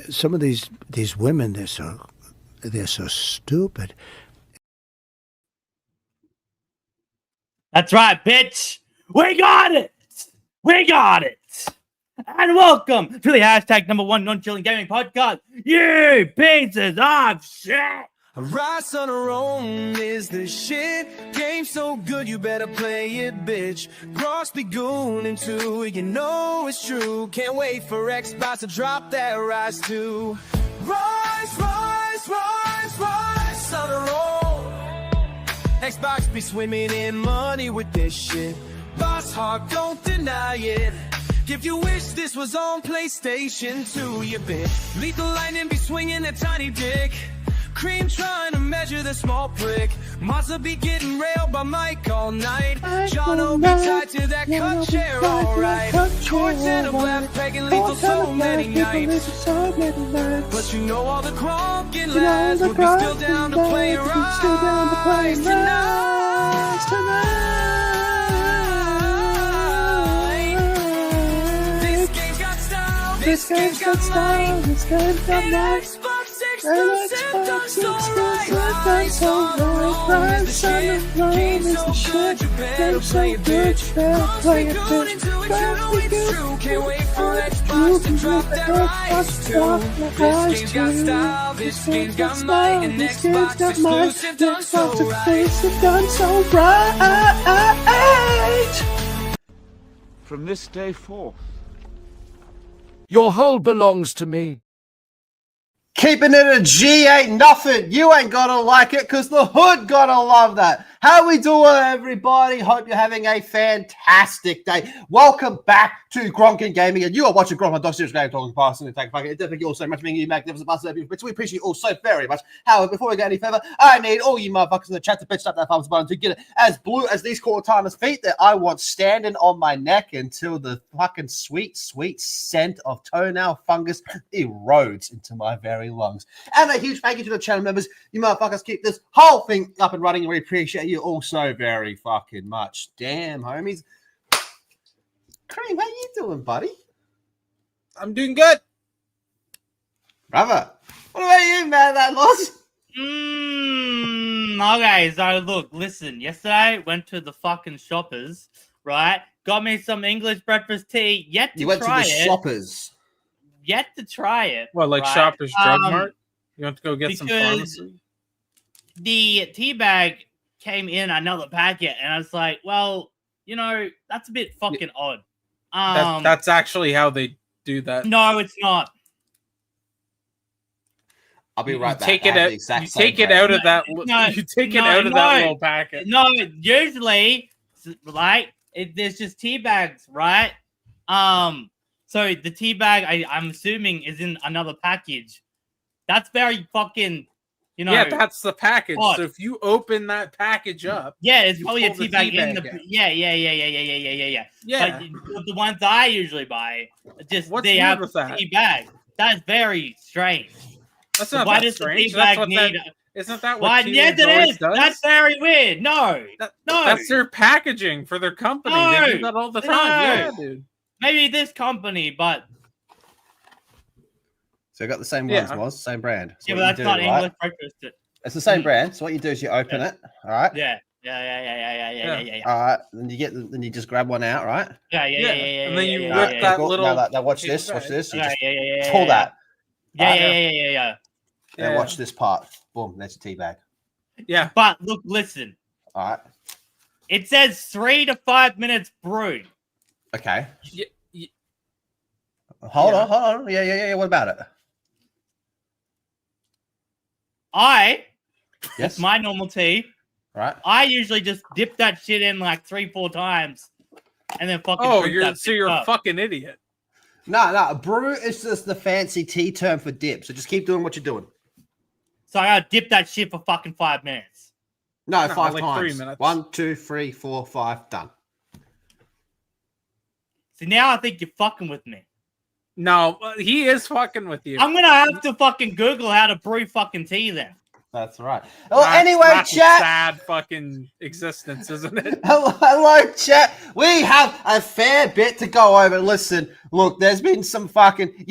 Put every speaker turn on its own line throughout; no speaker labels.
some of these women, they're so stupid.
That's right, bitch. We got it. We got it. And welcome to the hashtag #1 non-chilling gaming podcast. You pieces of shit.
Rise on our own is the shit. Game so good, you better play it, bitch. Gronks be gooning too, you know it's true. Can't wait for Xbox to drop that rise too. Rise, rise, rise, rise on our own. Xbox be swimming in money with this shit. Boss hard, don't deny it. If you wish this was on PlayStation 2, you bitch. Lethal lightning be swinging a tiny dick. Cream trying to measure the small prick. Mazza be getting railed by Mike all night. Jono be tied to that cut chair, alright. Cortana black pegging lethal so many nights. But you know all the Gronkin lads would be still down to play your eyes tonight. This game's got style, this game's got style, this game's got nice. And Xbox exclusive, so right, is the shit. Game so good, you better play it, bitch. Can't wait for Xbox to drop that rise too. This game's got style, this game's got might, and Xbox exclusive done so right.
From this day forth, your whole belongs to me.
Keeping it a G ain't nothing. You ain't gotta like it because the hood gotta love that. How we doing, everybody? Hope you're having a fantastic day. Welcome back to Gronkin Gaming, and you are watching Gronk on Dog Serious Game Talking Past and thank you all so much for being you magnificent bastard, bitch. We appreciate you all so very much. However, before we go any further, I need all you motherfuckers in the chat to bitch up that thumbs button to get it as blue as these Cortana's feet that I want standing on my neck until the fucking sweet, sweet scent of toenail fungus erodes into my very lungs. And a huge thank you to the channel members. You motherfuckers keep this whole thing up and running, and we appreciate you all so very fucking much. Damn, homies. Cream, how you doing, buddy?
I'm doing good.
Brother, what about you, man, that loss?
Okay, so look, listen. Yesterday, went to the fucking shoppers, right? Got me some English breakfast tea. Yet to try it.
You went to the shoppers?
Yet to try it.
What, like
right?
Shoppers Drug Mart? You have to go get some pharmacy?
The tea bag came in another packet, and I was like, well, you know, that's a bit fucking odd.
That's actually how they do that.
No, it's not.
I'll be right back.
Take it out. You take it out of that. You take it out of that little packet.
No, usually, like, there's just tea bags, right? So the tea bag, I'm assuming, is in another package. That's very fucking, you know.
Yeah, that's the package.
Odd.
So if you open that package up,
yeah, it's probably a tea bag in the.
out.
Yeah.
Yeah.
But the ones I usually buy, just
What's
they
weird
have
with that?
tea bags. That's very strange.
That's not
Why
that
does the
strange.
tea bag
That's what
need?
Isn't that
Why?
what
Yes, it
always
is.
does?
That's very weird. No.
That's their packaging for their company.
No.
They do that all the time.
No.
Yeah, dude.
Maybe this company, but
So I got the same ones, was same brand. So
yeah, but that's not English breakfast.
It's the same brand. So what you do is you open it, all right?
Yeah.
All right, then you just grab one out, right?
Yeah.
And then you
Right,
rip that
now,
little.
now watch this. Watch this. You just
Yeah.
pull that.
Yeah.
And watch this part. Boom, that's a tea bag.
Yeah.
But look, listen.
All right.
It says 3 to 5 minutes brew.
Okay.
Yeah.
Hold on. Yeah. What about it?
It's my normal tea.
Right.
I usually just dip that shit in like 3-4 times, and then fucking.
Oh,
drink
you're
that shit
a
up.
fucking idiot.
No. Brew is just the fancy tea term for dip. So just keep doing what you're doing.
So I gotta dip that shit for fucking 5 minutes.
No,
No,
5
like
times.
3 minutes.
1, 2, 3, 4, 5. Done.
See, now I think you're fucking with me.
No, he is fucking with you.
I'm gonna have to fucking Google how to brew fucking tea then.
That's right. Well, anyway,
that's
chat.
a sad fucking existence, isn't it?
Hello, chat. We have a fair bit to go over. Listen, look, there's been some fucking...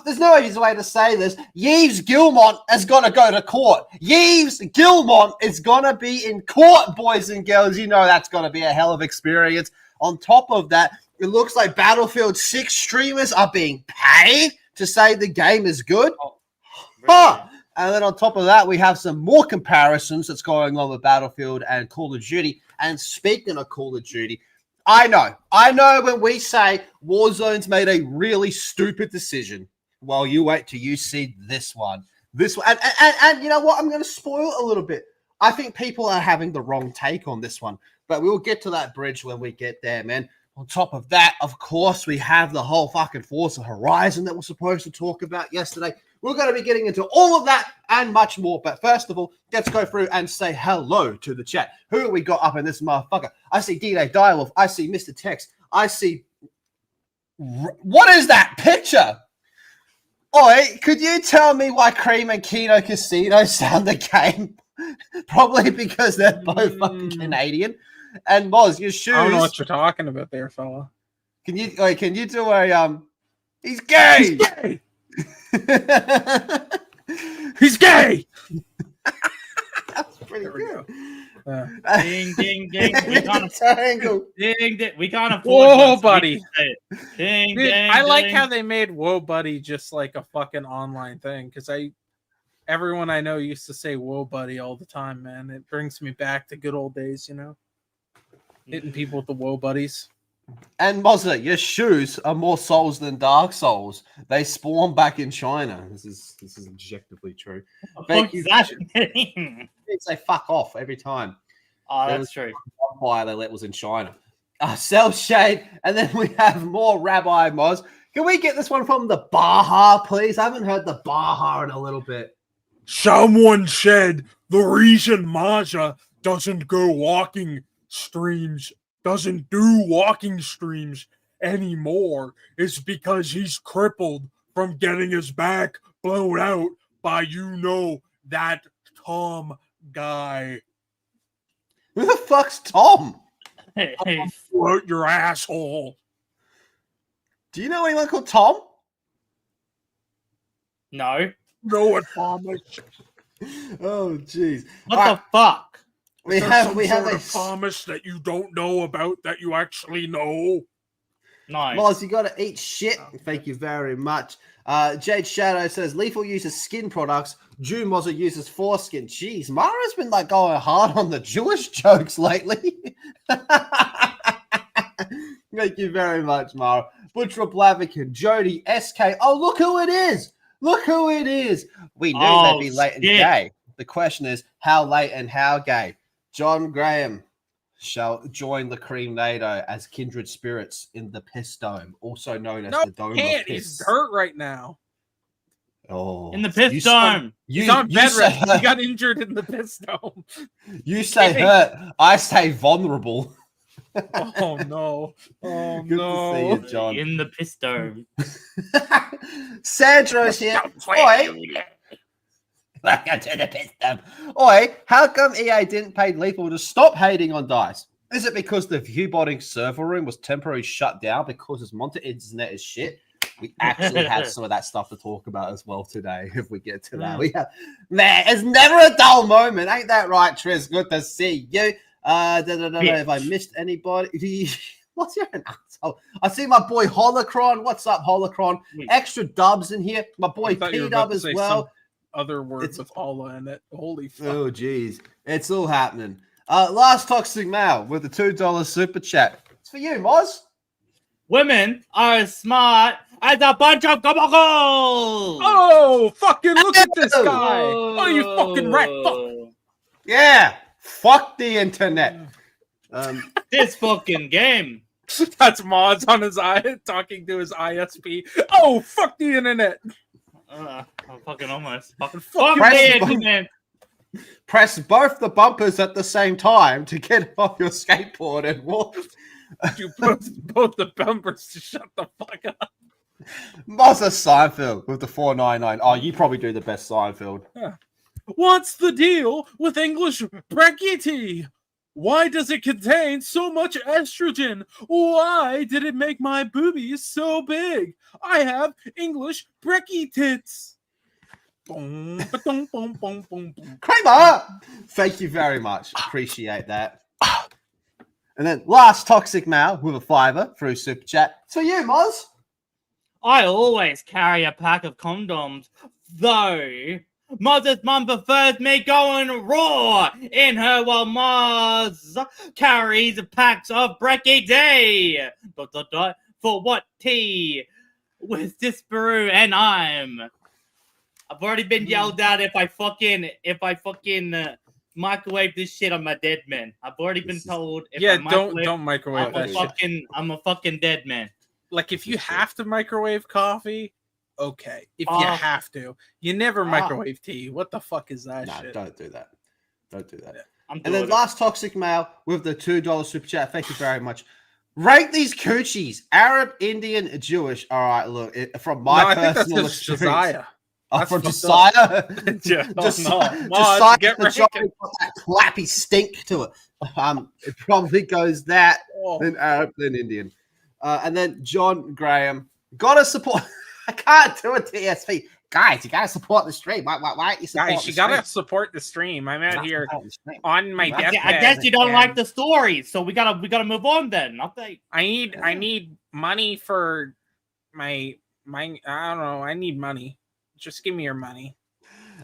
there's no easy way to say this. Yves Gilmont is going to go to court. Yves Gilmont is going to be in court, boys and girls. You know that's going to be a hell of experience. On top of that, it looks like Battlefield 6 streamers are being paid to say the game is good.
Oh, really?
Huh. And then on top of that, we have some more comparisons that's going on with Battlefield and Call of Duty. And speaking of Call of Duty, I know when we say Warzone's made a really stupid decision. Well, you wait till you see this one. And you know what? I'm going to spoil a little bit. I think people are having the wrong take on this one. But we'll get to that bridge when we get there, man. On top of that, of course, we have the whole fucking Forza Horizon that we're supposed to talk about yesterday. We're going to be getting into all of that and much more. But first of all, let's go through and say hello to the chat. Who we got up in this motherfucker? I see D-Day Dialog. I see Mr. Tex. I see... What is that picture? Oi, could you tell me why Cream and Kino Casino sound the game? Probably because they're both fucking Canadian. And Moz, your shoes...
I don't know what you're talking about there, fella.
Can you do a... He's gay!
He's gay! He's gay.
That's pretty good.
Ding, ding, ding. We can't
triangle.
Ding, ding. We can't afford
Whoa,
one, so
buddy.
we can say it. Ding,
Dude,
ding,
I like
ding.
how they made Whoa Buddy just like a fucking online thing, because everyone I know used to say Whoa Buddy all the time, man. It brings me back to good old days, you know? Hitting people with the Whoa Buddies.
And Mozza, your shoes are more souls than Dark Souls. They spawn back in China. This is objectively true. Thank you. They say fuck off every time.
Oh, that's true.
Why they let was in China. Self Shade, and then we have more Rabbi Moz. Can we get this one from the Baja, please? I haven't heard the Baja in a little bit.
Someone said the reason Maja doesn't do walking streams anymore is because he's crippled from getting his back blown out by that Tom guy.
Who the fuck's Tom?
Hey,
Out your asshole.
Do you know anyone called Tom?
no.
No, it Thomas.
Oh, jeez.
What the fuck?
We have
a
a
Thomas that you don't know about that you actually know.
No.
Moz, you got to eat shit. Thank you very much. Jade Shadow says Lethal uses skin products. June Mozza uses foreskin. Jeez, Mara's been like going hard on the Jewish jokes lately. Thank you very much, Mara. Butcher Blaviken, Jody, SK. Oh, look who it is. Look who it is. We knew they'd be late and gay. The question is, how late and how gay? John Graham shall join the Cream NATO as kindred spirits in the Piss Dome, also known as the Dome of Piss.
He's hurt right now.
Oh,
In the Piss Dome.
He's on bed rest. He got injured in the Piss Dome.
You say hurt, I say vulnerable.
Oh no! Oh
Good
no!
to see you, John.
In the Piss Dome.
Sandro's here. Oi. Welcome to the Piss Dome. Oi, how come EA didn't pay Lethal to stop hating on DICE? Is it because the viewbotting server room was temporarily shut down because his monitor internet is shit? We actually have some of that stuff to talk about as well today, if we get to that. We have, man, it's never a dull moment. Ain't that right, Triz? Good to see you. If I missed anybody, what's your asshole? I see my boy Holocron. What's up, Holocron? Extra dubs in here. My boy P-Dub as well.
Other words with Allah in it. Holy fuck.
Oh, geez. It's all happening. Last Toxic Mail with the $2 super chat. It's for you, Moz.
Women are as smart as a bunch of gobbles.
Oh, fucking look at this guy. Oh, you fucking rat fuck.
Yeah. Fuck the internet.
This fucking game.
That's Mods on his talking to his ISP. Oh, fuck the internet.
I'm fucking almost. Fuck
Press
the
button.
internet.
Press both the bumpers at the same time to get off your skateboard and walk.
You press both the bumpers to shut the fuck up.
Moz Seinfeld with the $4.99. Oh, you probably do the best Seinfeld.
Yeah. What's the deal with English brekkie tea? Why does it contain so much estrogen? Why did it make my boobies so big? I have English brekkie tits. Boom, ba-dum, boom, boom, boom, boom.
Kramer, thank you very much. Appreciate that. And then last Toxic Mail with a $5 through Super Chat. It's for you, Moz.
I always carry a pack of condoms, though Moz's mum prefers me going raw in her while Moz carries packs of brekkie day. ... For what tea? With Disparu and I've already been yelled at if I fucking microwave this shit on my dead man. I've already been told if I
don't microwave that shit.
I'm a fucking dead man.
Like if you have to microwave coffee, okay. If you have to, you never microwave tea. What the fuck is that shit?
Don't do that. Don't do that.
And
then last Toxic Mail with the $2 Super Chat. Thank you very much. Rate these coochies. Arab, Indian, Jewish. All right, look, from my personal experience.
Josiah.
Oh, from Josiah?
Josiah, get ready.
Got that clappy stink to it. It probably goes that, then Arab, then Indian. And then John Graham. Gotta support. I can't do it, TSP. Guys, you gotta support the stream. Why aren't you supporting
Guys, you gotta support the stream. I'm out here on my deathbed.
I guess you don't like the stories, so we gotta move on then.
I need money for my I don't know. I need money. Just give me your money.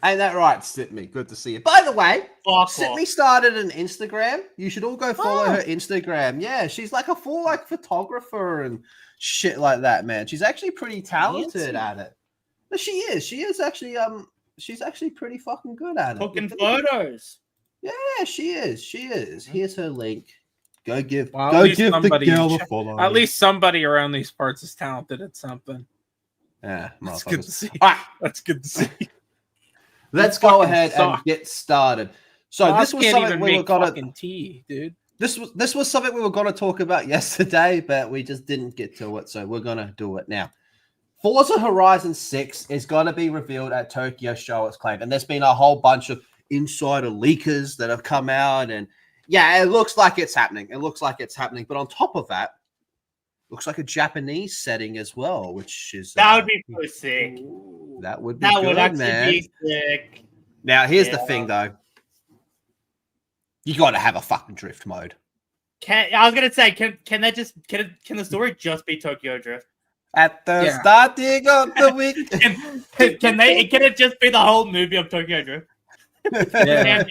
Ain't that right, Sydney? Good to see you. By the way,
Fuck
Sydney
off.
started an Instagram. You should all go follow her Instagram. Yeah, she's like a full photographer and shit like that, man. She's actually pretty talented at it. But she is. She is actually she's actually pretty fucking good at it.
Taking photos.
Yeah, she is. She is. Here's her link. Go give
Well,
the girl a follow.
At least somebody around these parts is talented at something.
Yeah,
That's good to see.
All right,
that's good to see.
Let's go ahead and get started. So this was something we were gonna
tea, dude.
This was something we were gonna talk about yesterday, but we just didn't get to it. So we're gonna do it now. Forza Horizon 6 is gonna be revealed at Tokyo Show, it's claimed, and there's been a whole bunch of insider leakers that have come out, and yeah, it looks like it's happening. It looks like it's happening, but on top of that, looks like a Japanese setting as well, which is
that would be so sick.
That would be good,
actually
man.
be sick.
Now, here's the thing, though. You got to have a fucking drift mode.
I was gonna say, can the story just be Tokyo Drift?
At the starting of the week,
can it just be the whole movie of Tokyo Drift?
Yeah.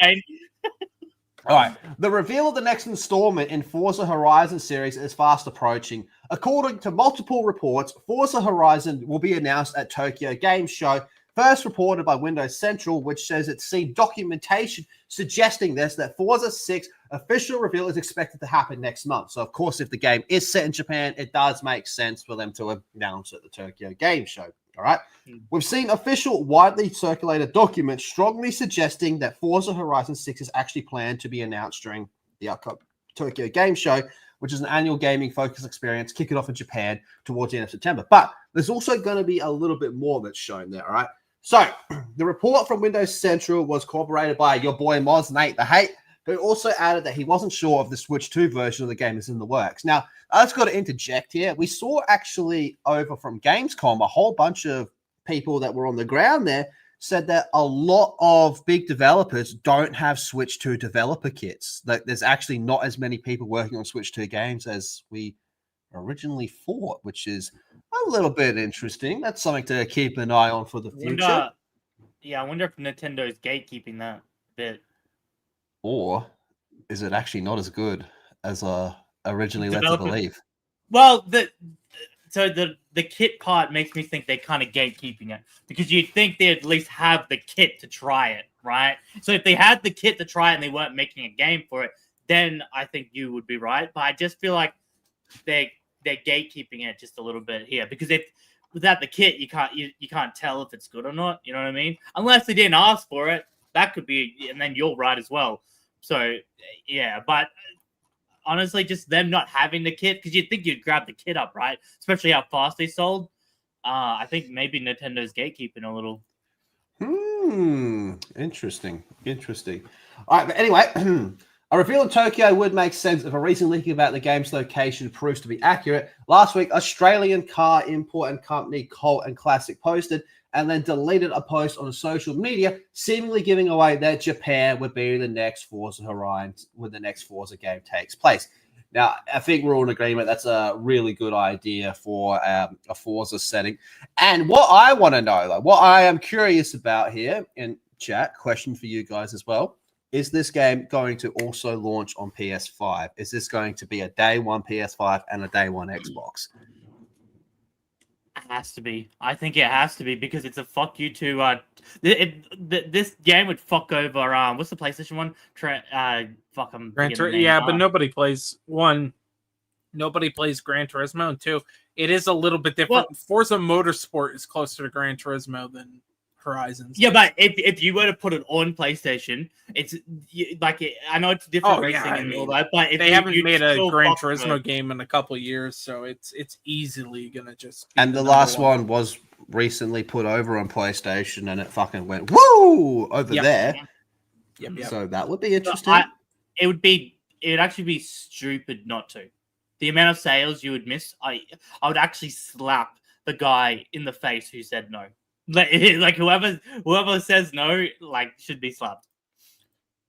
All right. The reveal of the next installment in Forza Horizon series is fast approaching. According to multiple reports, Forza Horizon will be announced at Tokyo Game Show, first reported by Windows Central, which says it's seen documentation suggesting that Forza 6 official reveal is expected to happen next month. So, of course, if the game is set in Japan, it does make sense for them to announce at the Tokyo Game Show. All right. We've seen official, widely circulated documents strongly suggesting that Forza Horizon 6 is actually planned to be announced during the upcoming Tokyo Game Show, which is an annual gaming focused experience kicking off in Japan towards the end of September. But there's also going to be a little bit more that's shown there. All right. So the report from Windows Central was corroborated by your boy Moz, Nate the Hate, who also added that he wasn't sure if the Switch 2 version of the game is in the works. Now, I just got to interject here. We saw actually over from Gamescom, a whole bunch of people that were on the ground there said that a lot of big developers don't have Switch 2 developer kits. Like, there's actually not as many people working on Switch 2 games as we originally thought, which is a little bit interesting. That's something to keep an eye on for the future.
I wonder if Nintendo's gatekeeping that bit.
Or is it actually not as good as originally led to believe?
Well, the kit part makes me think they're kind of gatekeeping it, because you'd think they'd at least have the kit to try it, right? So if they had the kit to try it and they weren't making a game for it, then I think you would be right. But I just feel like they're gatekeeping it just a little bit here, because without the kit, you can't tell if it's good or not. You know what I mean? Unless they didn't ask for it, that could be, and then you're right as well. So yeah, but honestly, just them not having the kit, because you'd think you'd grab the kit up, right? Especially how fast they sold. I think maybe Nintendo's gatekeeping a little.
Interesting. All right, but anyway, a reveal in Tokyo would make sense if a recent leak about the game's location proves to be accurate. Last week, Australian car import and company Colt and Classic posted and then deleted a post on social media, seemingly giving away that Japan would be the next Forza Horizon when the next Forza game takes place. Now, I think we're all in agreement that's a really good idea for a Forza setting. And what I want to know, though, what I am curious about here in chat, question for you guys as well, is this game going to also launch on PS5? Is this going to be a day one PS5 and a day one Xbox?
It has to be. I think it has to be because it's a fuck you to. This game would fuck over. What's the PlayStation one? Fuck them.
But nobody plays one. Nobody plays Gran Turismo, and two, it is a little bit different.
Well,
Forza Motorsport is closer to Gran Turismo than Horizons.
Yeah, but if you were to put it on PlayStation, it's like I know it's different racing and all that, but if
they haven't made a Gran Turismo game in a couple years, so it's easily gonna just.
And the last one was recently put over on PlayStation, and it fucking went woo over there.
Yep.
So that would be interesting.
It would actually be stupid not to. The amount of sales you would miss, I would actually slap the guy in the face who said no. Like whoever says no, like should be slapped.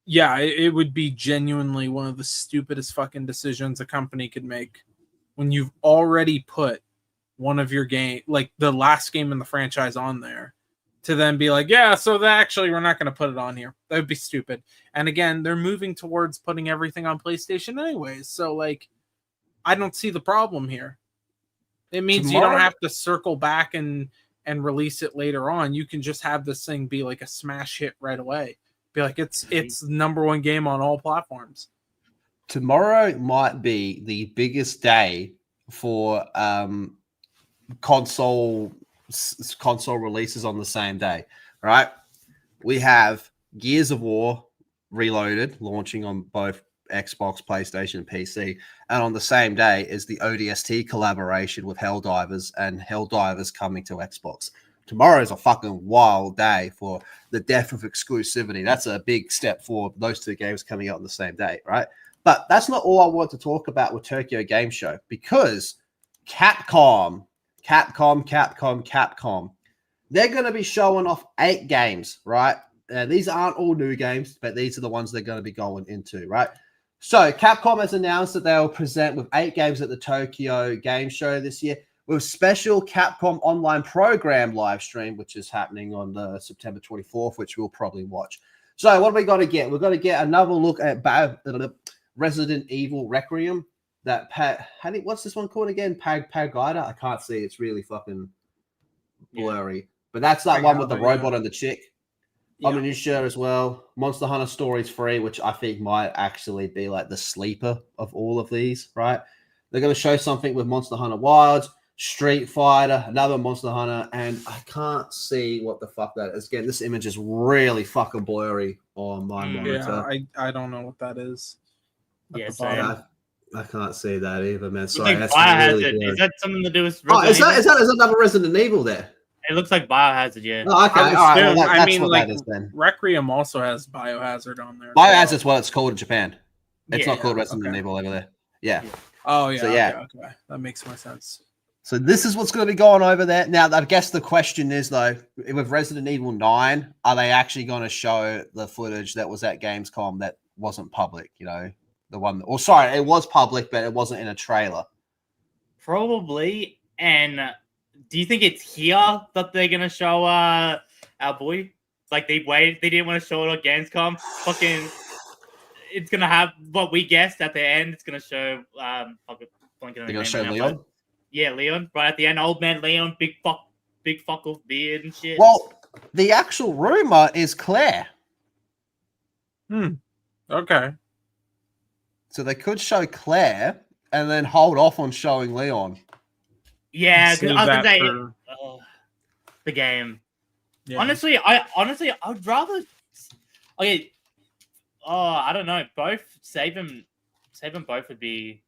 Yeah, it would be genuinely one of the stupidest fucking decisions a company could make when you've already put one of your game, like the last game in the franchise, on there, to then be like, yeah, so actually we're not going to put it on here. That would be stupid. And again, they're moving towards putting everything on PlayStation anyways, so like I don't see the problem here. It means you don't have to circle back and release it later on. You can just have this thing be like a smash hit right away. Be like it's number one game on all platforms.
Tomorrow might be the biggest day for console releases on the same day, right? We have Gears of War Reloaded launching on both Xbox, PlayStation, and PC, and on the same day is the ODST collaboration with Helldivers and Helldivers coming to Xbox. Tomorrow is a fucking wild day for the death of exclusivity. That's a big step for those two games coming out on the same day, right? But that's not all I want to talk about with Tokyo Game Show, because Capcom, they're going to be showing off 8 games, right? These aren't all new games, but these are the ones they're going to be going into, right? So Capcom has announced that they will present with 8 games at the Tokyo Game Show this year, with special Capcom online program live stream, which is happening on the September 24th, which we'll probably watch. So what do we got to get? We've got to get another look at Resident Evil Requiem. What's this one called again? Pagida? I can't see. It's really fucking blurry. But that's that one with the robot and the chick. Omniscia as well. Monster Hunter Stories 3, which I think might actually be like the sleeper of all of these, right? They're going to show something with Monster Hunter Wilds, Street Fighter, another Monster Hunter, and I can't see what the fuck that is. Again, this image is really fucking blurry on my monitor.
Yeah, I don't know what that is.
Yes,
I can't see that either, man. Sorry,
like
that's really blurry.
Is that something to do with
is that another Resident Evil there?
It looks like Biohazard, yeah.
Oh, okay. All right. Well, that's what
like
that is then.
Requiem also has Biohazard on there.
Biohazard's what it's called in Japan. It's not called Resident Evil over there. Yeah.
Oh, yeah.
So, yeah.
Okay. That makes more sense.
So this is what's going to be going over there. Now, I guess the question is, though, with Resident Evil 9, are they actually going to show the footage that was at Gamescom that wasn't public, you know? The one, it was public, but it wasn't in a trailer.
Probably. And do you think it's here that they're gonna show our boy? Like they didn't want to show it on Gamescom. Fucking, it's gonna have what we guessed at the end. It's gonna show. They're
gonna show Leon.
Yeah, Leon. Right at the end, old man Leon, big fuck with beard and shit.
Well, the actual rumor is Claire.
Okay.
So they could show Claire and then hold off on showing Leon.
Yeah, because I was gonna say the game. Yeah. Honestly, I would rather. Okay. I don't know. Both save them both would be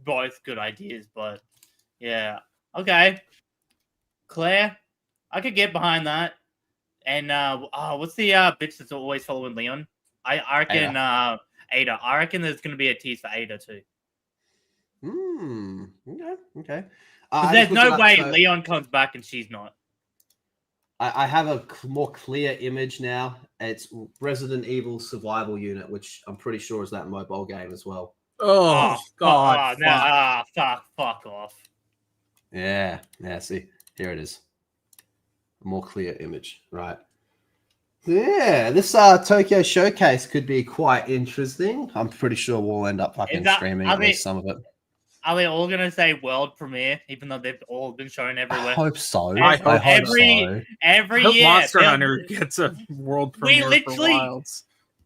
both good ideas, but yeah. Okay. Claire, I could get behind that. And what's the bitch that's always following Leon? I reckon Ada. I reckon there's gonna be a tease for Ada too.
Okay.
There's no way Leon comes back and she's not.
I have a more clear image now. It's Resident Evil Survival Unit, which I'm pretty sure is that mobile game as well.
Oh, God.
Fuck off.
Yeah. See, here it is. A more clear image, right? Yeah, this Tokyo Showcase could be quite interesting. I'm pretty sure we'll end up fucking streaming at least some of it.
Are they all gonna say world premiere, even though they've all been shown everywhere?
I hope so.
I hope
every year,
Monster Hunter gets a world premiere for Wilds.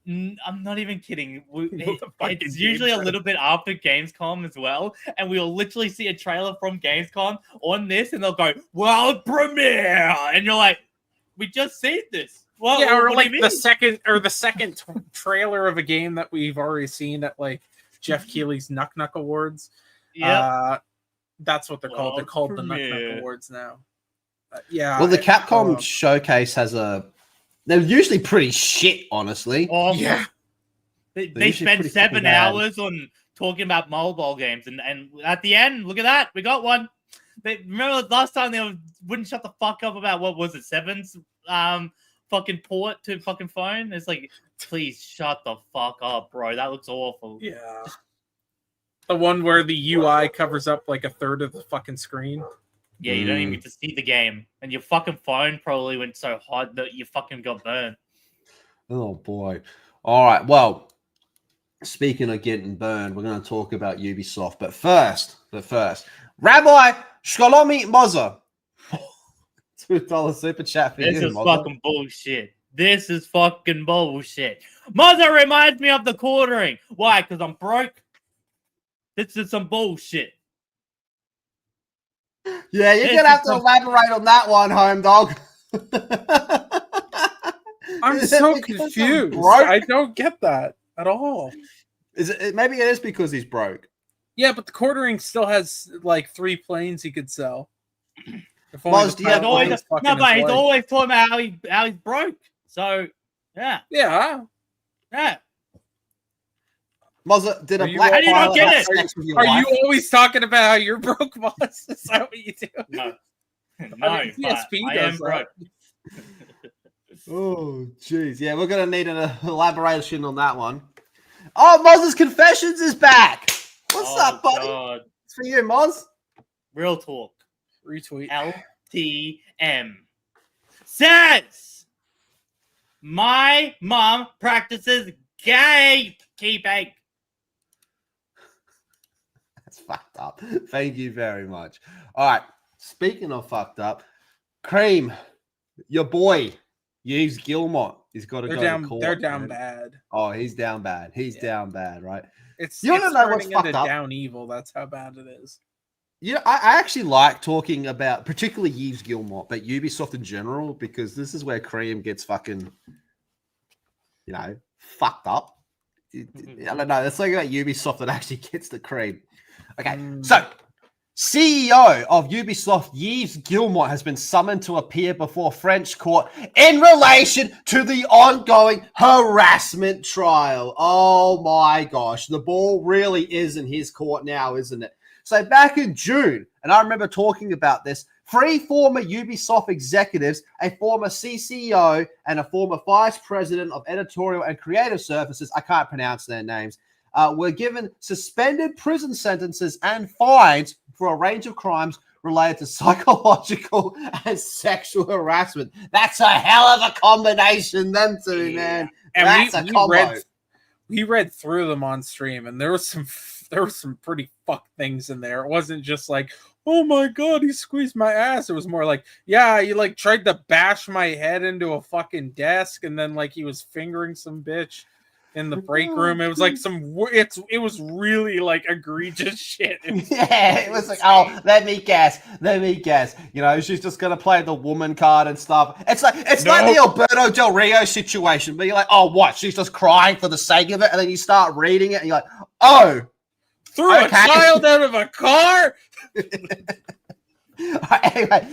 I'm not even kidding. It's usually a little bit after Gamescom as well, and we'll literally see a trailer from Gamescom on this, and they'll go world premiere, and you're like, we just seen this. Well,
yeah, or like the second trailer of a game that we've already seen at like Jeff Keighley's Knuck Knuck Awards. Yeah, that's what they're called. They're called the Knuck Knuck Awards now. Yeah.
Well, the Capcom Showcase has they're usually pretty shit, honestly.
Oh, yeah. They spend 7 hours on talking about mobile games, and at the end, look at that, we got one. Remember last time they wouldn't shut the fuck up about what was it, Seven's fucking port to fucking phone? It's like, please shut the fuck up, bro. That looks awful.
Yeah. The one where the UI covers up like a third of the fucking screen.
Yeah, you don't even get to see the game. And your fucking phone probably went so hot that you fucking got burned.
Oh, boy. All right. Well, speaking of getting burned, we're going to talk about Ubisoft. But first, Rabbi Shkolomi Moza. $2 super chat for you.
This is fucking bullshit. This is fucking bullshit. Moza reminds me of the quartering. Why? Because I'm broke? This is some bullshit.
Yeah, you're going to have to elaborate on that one, home dog.
I'm so confused. I don't get that at all.
Maybe it is because he's broke.
Yeah, but the quartering still has like 3 planes he could sell.
He's always talking about how he's broke. So, yeah.
Yeah.
Mozza, did a black
How do you not get
it?
Are you always talking about how you're broke, boss? Is that what you do?
No.
I am broke.
Oh, jeez. Yeah, we're going to need an elaboration on that one. Oh, Moz's Confessions is back. What's up, buddy? God. It's for you, Moz.
Real talk.
Retweet.
LTM says my mom practices gatekeeping.
That's fucked up. Thank you very much. All right. Speaking of fucked up, Cream, your boy, Yves Guillemot, he's got to go to court.
They're down bad.
Oh, he's down bad. He's down bad, right?
It's turning into down evil. That's how bad it is.
Yeah, I actually like talking about particularly Yves Guillemot, but Ubisoft in general, because this is where Cream gets fucking, fucked up. I don't know. Let's talk about Ubisoft that actually gets the cream. Okay, so CEO of Ubisoft, Yves Guillemot, has been summoned to appear before French court in relation to the ongoing harassment trial. Oh my gosh, the ball really is in his court now, isn't it? So back in June, and I remember talking about this, 3 former Ubisoft executives, a former CCO, and a former vice president of editorial and creative services, I can't pronounce their names, were given suspended prison sentences and fines for a range of crimes related to psychological and sexual harassment. That's a hell of a combination, them two, man.
And
that's a combo.
We read through them on stream, and there were some pretty fucked things in there. It wasn't just like, oh my god, he squeezed my ass. It was more like, yeah, he like tried to bash my head into a fucking desk, and then like he was fingering some bitch in the break room. It was like it was really like egregious shit.
Yeah, it was like, oh, let me guess. She's just gonna play the woman card and stuff. It's like the Alberto Del Rio situation, but you're like, oh, what? She's just crying for the sake of it, and then you start reading it, and you're like, oh,
threw a child out of a car.
Anyway,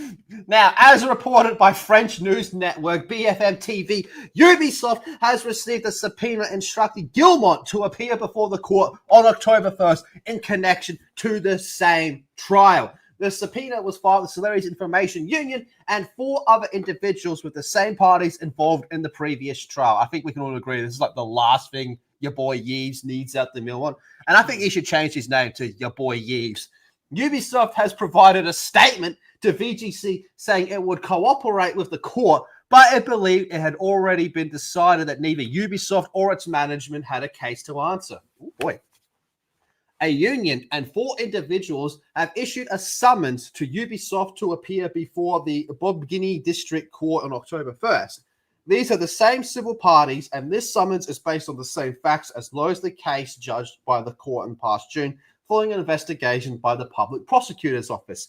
Now, as reported by French news network BFM TV, Ubisoft has received a subpoena instructing Guillemot to appear before the court on October 1st in connection to the same trial. The subpoena was filed with Solari's Information Union and 4 other individuals with the same parties involved in the previous trial. I think we can all agree this is like the last thing your boy Yeeves needs out the mill on. And I think he should change his name to your boy Yeeves. Ubisoft has provided a statement to VGC saying it would cooperate with the court, but it believed it had already been decided that neither Ubisoft or its management had a case to answer. Oh boy. A union and 4 individuals have issued a summons to Ubisoft to appear before the Bobigny District Court on October 1st. These are the same civil parties, and this summons is based on the same facts as the case judged by the court in past June, following an investigation by the Public Prosecutor's Office.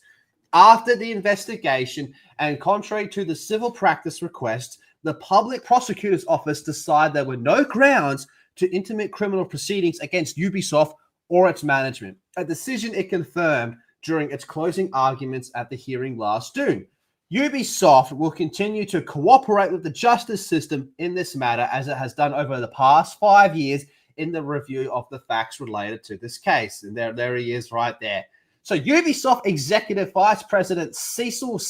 After the investigation, and contrary to the civil practice request, the Public Prosecutor's Office decided there were no grounds to intimate criminal proceedings against Ubisoft or its management, a decision it confirmed during its closing arguments at the hearing last June. Ubisoft will continue to cooperate with the justice system in this matter, as it has done over the past 5 years in the review of the facts related to this case. And there he is right there. So Ubisoft Executive Vice President Cecil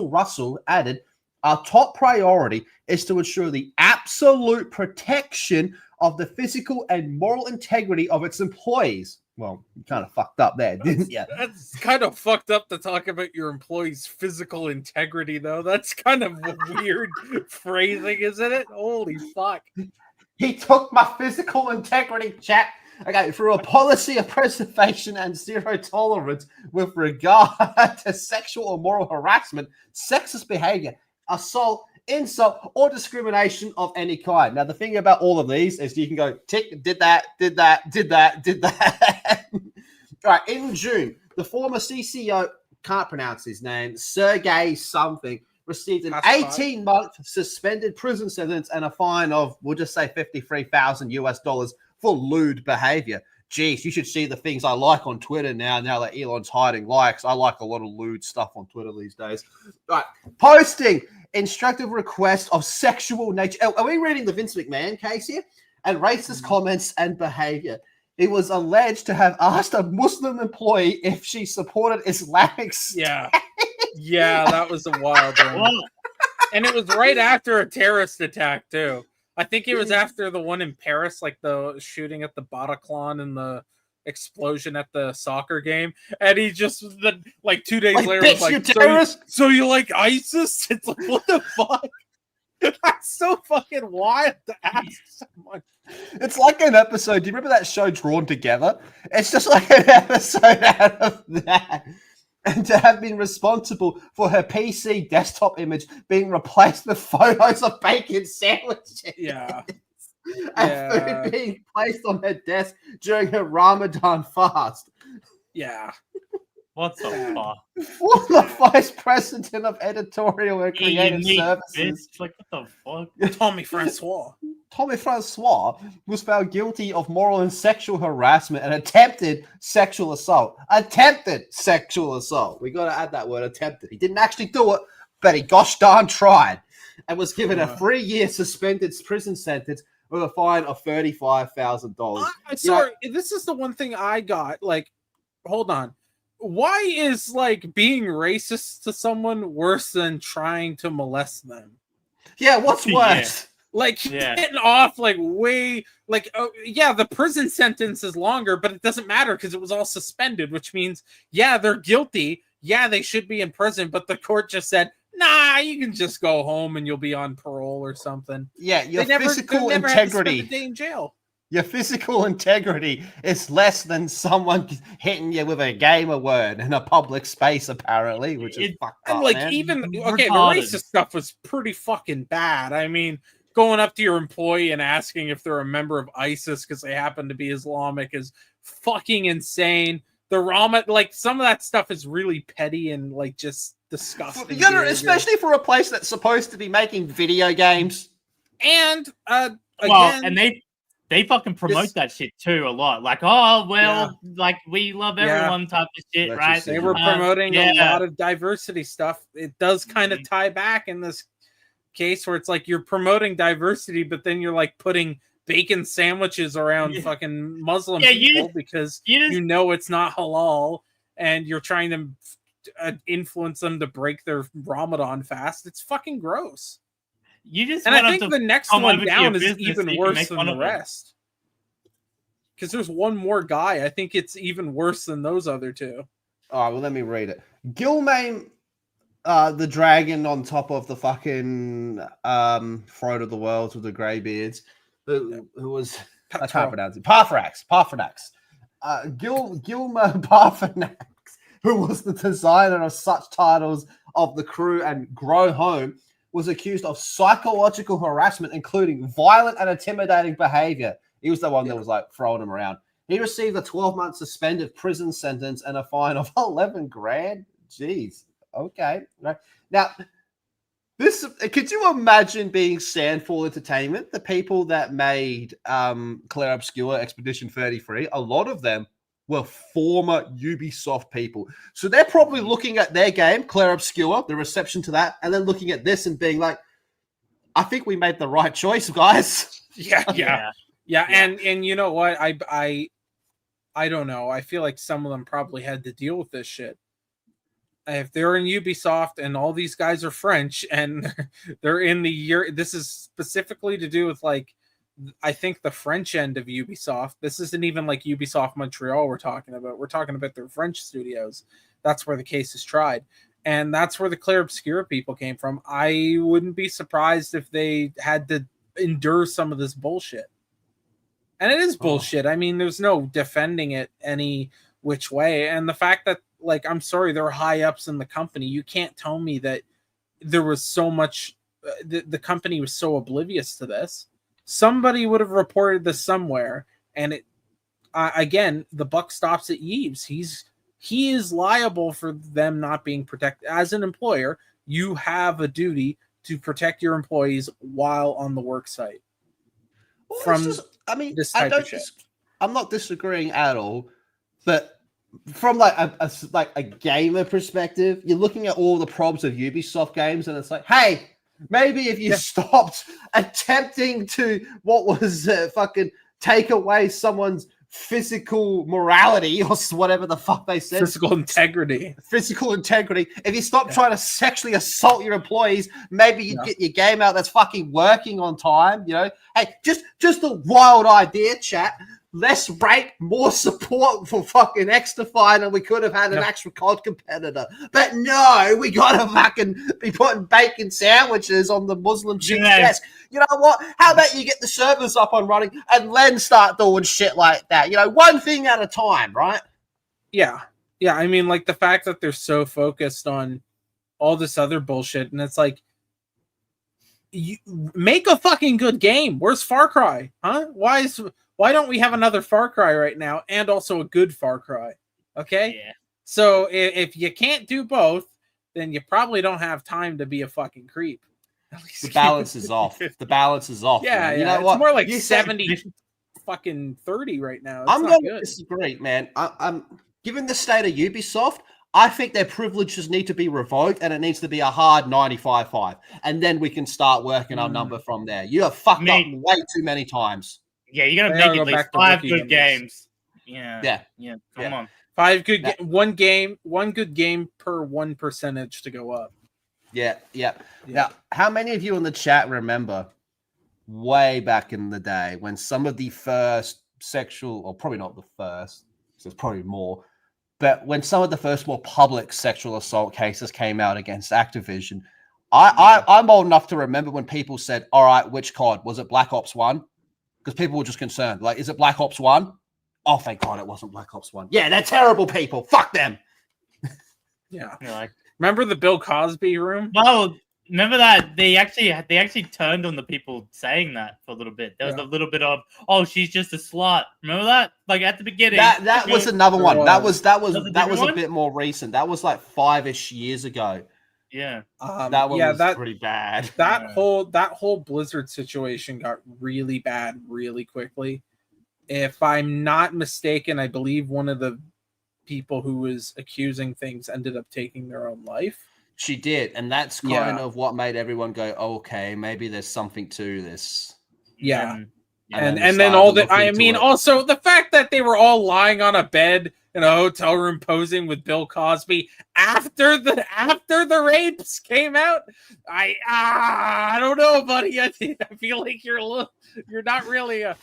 Russell added, our top priority is to ensure the absolute protection of the physical and moral integrity of its employees. Well, you kind of fucked up there, didn't you?
That's kind of fucked up to talk about your employees' physical integrity, though. That's kind of a weird phrasing, isn't it? Holy fuck.
He took my physical integrity, chat. Okay, through a policy of preservation and zero tolerance with regard to sexual or moral harassment, sexist behavior, assault, insult, or discrimination of any kind. Now, the thing about all of these is you can go, tick, did that. All right, in June, the former CCO, can't pronounce his name, Sergey something, received an 18-month suspended prison sentence and a fine of, we'll just say $53,000 for lewd behavior. Jeez, you should see the things I like on Twitter now that Elon's hiding likes. I like a lot of lewd stuff on Twitter these days. All right, posting instructive request of sexual nature. Are we reading the Vince McMahon case here? And racist comments and behavior. He was alleged to have asked a Muslim employee if she supported Islamic State.
Yeah, that was a wild one. And it was right after a terrorist attack, too. I think it was after the one in Paris, like the shooting at the Bataclan and the explosion at the soccer game. And he just, like 2 days later, was like, so you like ISIS? It's like, what the fuck? That's so fucking wild to ask someone.
It's like an episode. Do you remember that show Drawn Together? It's just like an episode out of that. And to have been responsible for her PC desktop image being replaced with photos of bacon sandwiches.
Yeah.
And food being placed on her desk during her Ramadan fast.
Yeah.
What the fuck?
Former Vice President of Editorial and Creative Services.
Bitch. Like, what the fuck?
Tommy Francois
was found guilty of moral and sexual harassment and attempted sexual assault. Attempted sexual assault. We got to add that word, attempted. He didn't actually do it, but he gosh darn tried, and was given a 3-year suspended prison sentence with a fine of $35,000.
Sorry, this is the one thing I got. Like, hold on. Why is like being racist to someone worse than trying to molest them?
Yeah, what's worse?
Like getting off like way like the prison sentence is longer, but it doesn't matter because it was all suspended, which means they're guilty. Yeah, they should be in prison, but the court just said, nah, you can just go home and you'll be on parole or something.
Yeah, your physical integrity.
Had to spend a day in jail.
Your physical integrity is less than someone hitting you with a gamer word in a public space, apparently, which is fucked up.
Like,
man.
even the racist stuff was pretty fucking bad. I mean, going up to your employee and asking if they're a member of ISIS because they happen to be Islamic is fucking insane. The like some of that stuff is really petty and like just disgusting.
Especially for a place that's supposed to be making video games.
And
and they fucking promote that shit too a lot. Like, oh well, like we love everyone type of shit,
That's
right?
just-
They were promoting a lot of diversity stuff. It does kind of tie back in this case where it's like you're promoting diversity, but then you're like putting bacon sandwiches around fucking Muslim people because you know it's not halal, and you're trying to influence them to break their Ramadan fast. It's fucking gross.
You just
and I think the next one down is even worse than the rest. Because there's one more guy. I think it's even worse than those other two.
All right, well, let me read it. Gilmain, the dragon on top of the fucking throat of the world with the grey beards, who was, I can't pronounce it, Parthenax. Gilmer Parthenax, who was the designer of such titles of The Crew and Grow Home, was accused of psychological harassment, including violent and intimidating behavior. He was the one that was like throwing him around. He received a 12-month suspended prison sentence and a fine of 11 grand. Jeez. Okay. Right. Now, this, could you imagine being Sandfall Entertainment, the people that made Claire Obscure Expedition 33? A lot of them were former Ubisoft people. So they're probably looking at their game, Claire Obscure, the reception to that, and then looking at this and being like, I think we made the right choice, guys.
Yeah. And you know what? I don't know. I feel like some of them probably had to deal with this shit. If they're in Ubisoft and all these guys are French and they're in the year, this is specifically to do with like, I think the French end of Ubisoft. This isn't even like Ubisoft Montreal we're talking about. We're talking about their French studios. That's where the case is tried. And that's where the Claire Obscure people came from. I wouldn't be surprised if they had to endure some of this bullshit. And it is bullshit. I mean, there's no defending it any which way. And the fact that, like, I'm sorry, they're high ups in the company. You can't tell me that there was so much, the company was so oblivious to this. Somebody would have reported this somewhere. And it, again, the buck stops at Yves. He is liable for them not being protected. As an employer, you have a duty to protect your employees while on the work site.
Well, I'm not disagreeing at all, but from like a gamer perspective, you're looking at all the problems of Ubisoft games, and it's like, hey, maybe if you stopped attempting to fucking take away someone's physical morality or whatever the fuck they said,
physical integrity.
If you stop trying to sexually assault your employees, maybe you get your game out that's fucking working on time. You know, hey, just a wild idea, chat. Less rape, more support for fucking X-Define, and we could have had an actual COD competitor. But no, we gotta fucking be putting bacon sandwiches on the Muslim chick's desk. You know what? How about you get the servers up and running and then start doing shit like that? You know, one thing at a time, right?
Yeah. I mean, like the fact that they're so focused on all this other bullshit, and it's like, you make a fucking good game. Where's Far Cry? Huh? Why don't we have another Far Cry right now and also a good Far Cry? Okay?
Yeah.
So if you can't do both, then you probably don't have time to be a fucking creep.
The balance is off.
Yeah,
you know
it's
what?
more like
You
70 fucking 30 right now. It's
I'm
not
going
good.
to disagree, man. I'm given the state of Ubisoft, I think their privileges need to be revoked, and it needs to be a hard 95.5, and then we can start working our number from there. You have fucked up way too many times.
Yeah, you're gonna make at least 5 good games. Yeah. Come on.
5 good one good game per 1% to go up.
Yeah. Now, how many of you in the chat remember way back in the day when some of the first sexual, or probably not the first, so it's probably more, but when some of the first more public sexual assault cases came out against Activision, I'm old enough to remember when people said, all right, which COD? Was it Black Ops 1? Because people were just concerned. Like, is it Black Ops 1? Oh, thank God it wasn't Black Ops 1. Yeah, they're terrible people. Fuck them.
Yeah.
You're like,
remember the Bill Cosby room?
well, remember that they actually turned on the people saying that for a little bit. There was a little bit of, oh, she's just a slut. Remember that? Like at the beginning.
That was another one. That was
a
a bit more recent. That was like 5-ish years ago.
Yeah.
That one was pretty bad.
That whole Blizzard situation got really bad really quickly. If I'm not mistaken, I believe one of the people who was accusing things ended up taking their own life.
She did, and that's kind of what made everyone go, okay, maybe there's something to this.
Yeah.
And
then all the also the fact that they were all lying on a bed in a hotel room posing with Bill Cosby after the rapes came out. I don't know, buddy. I feel like you're not really I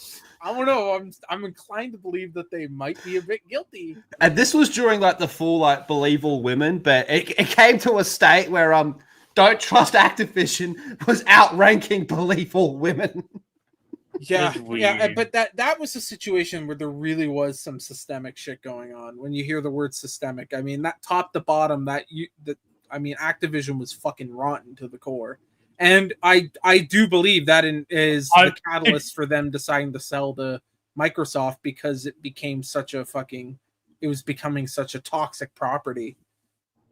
don't know. I'm inclined to believe that they might be a bit guilty.
And this was during like the full like believe all women, but it came to a state where don't trust Activision was outranking believe all women.
Yeah, but that was a situation where there really was some systemic shit going on. When you hear the word systemic, I mean that top to bottom, Activision was fucking rotten to the core, and I do believe that is the catalyst for them deciding to sell to Microsoft because it was becoming such a toxic property.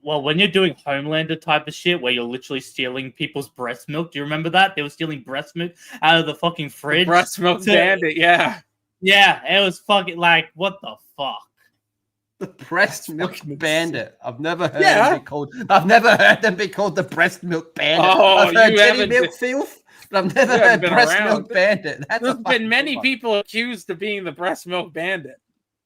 Well, when you're doing Homelander type of shit where you're literally stealing people's breast milk, do you remember that? They were stealing breast milk out of the fucking fridge.
The breast milk bandit, yeah.
Yeah, it was fucking like, what the fuck?
The breast milk bandit. I've never heard them be called. I've never heard them be called the breast milk bandit. I've heard titty milk filth, but I've never heard breast milk bandit.
There's been many people accused of being the breast milk bandit.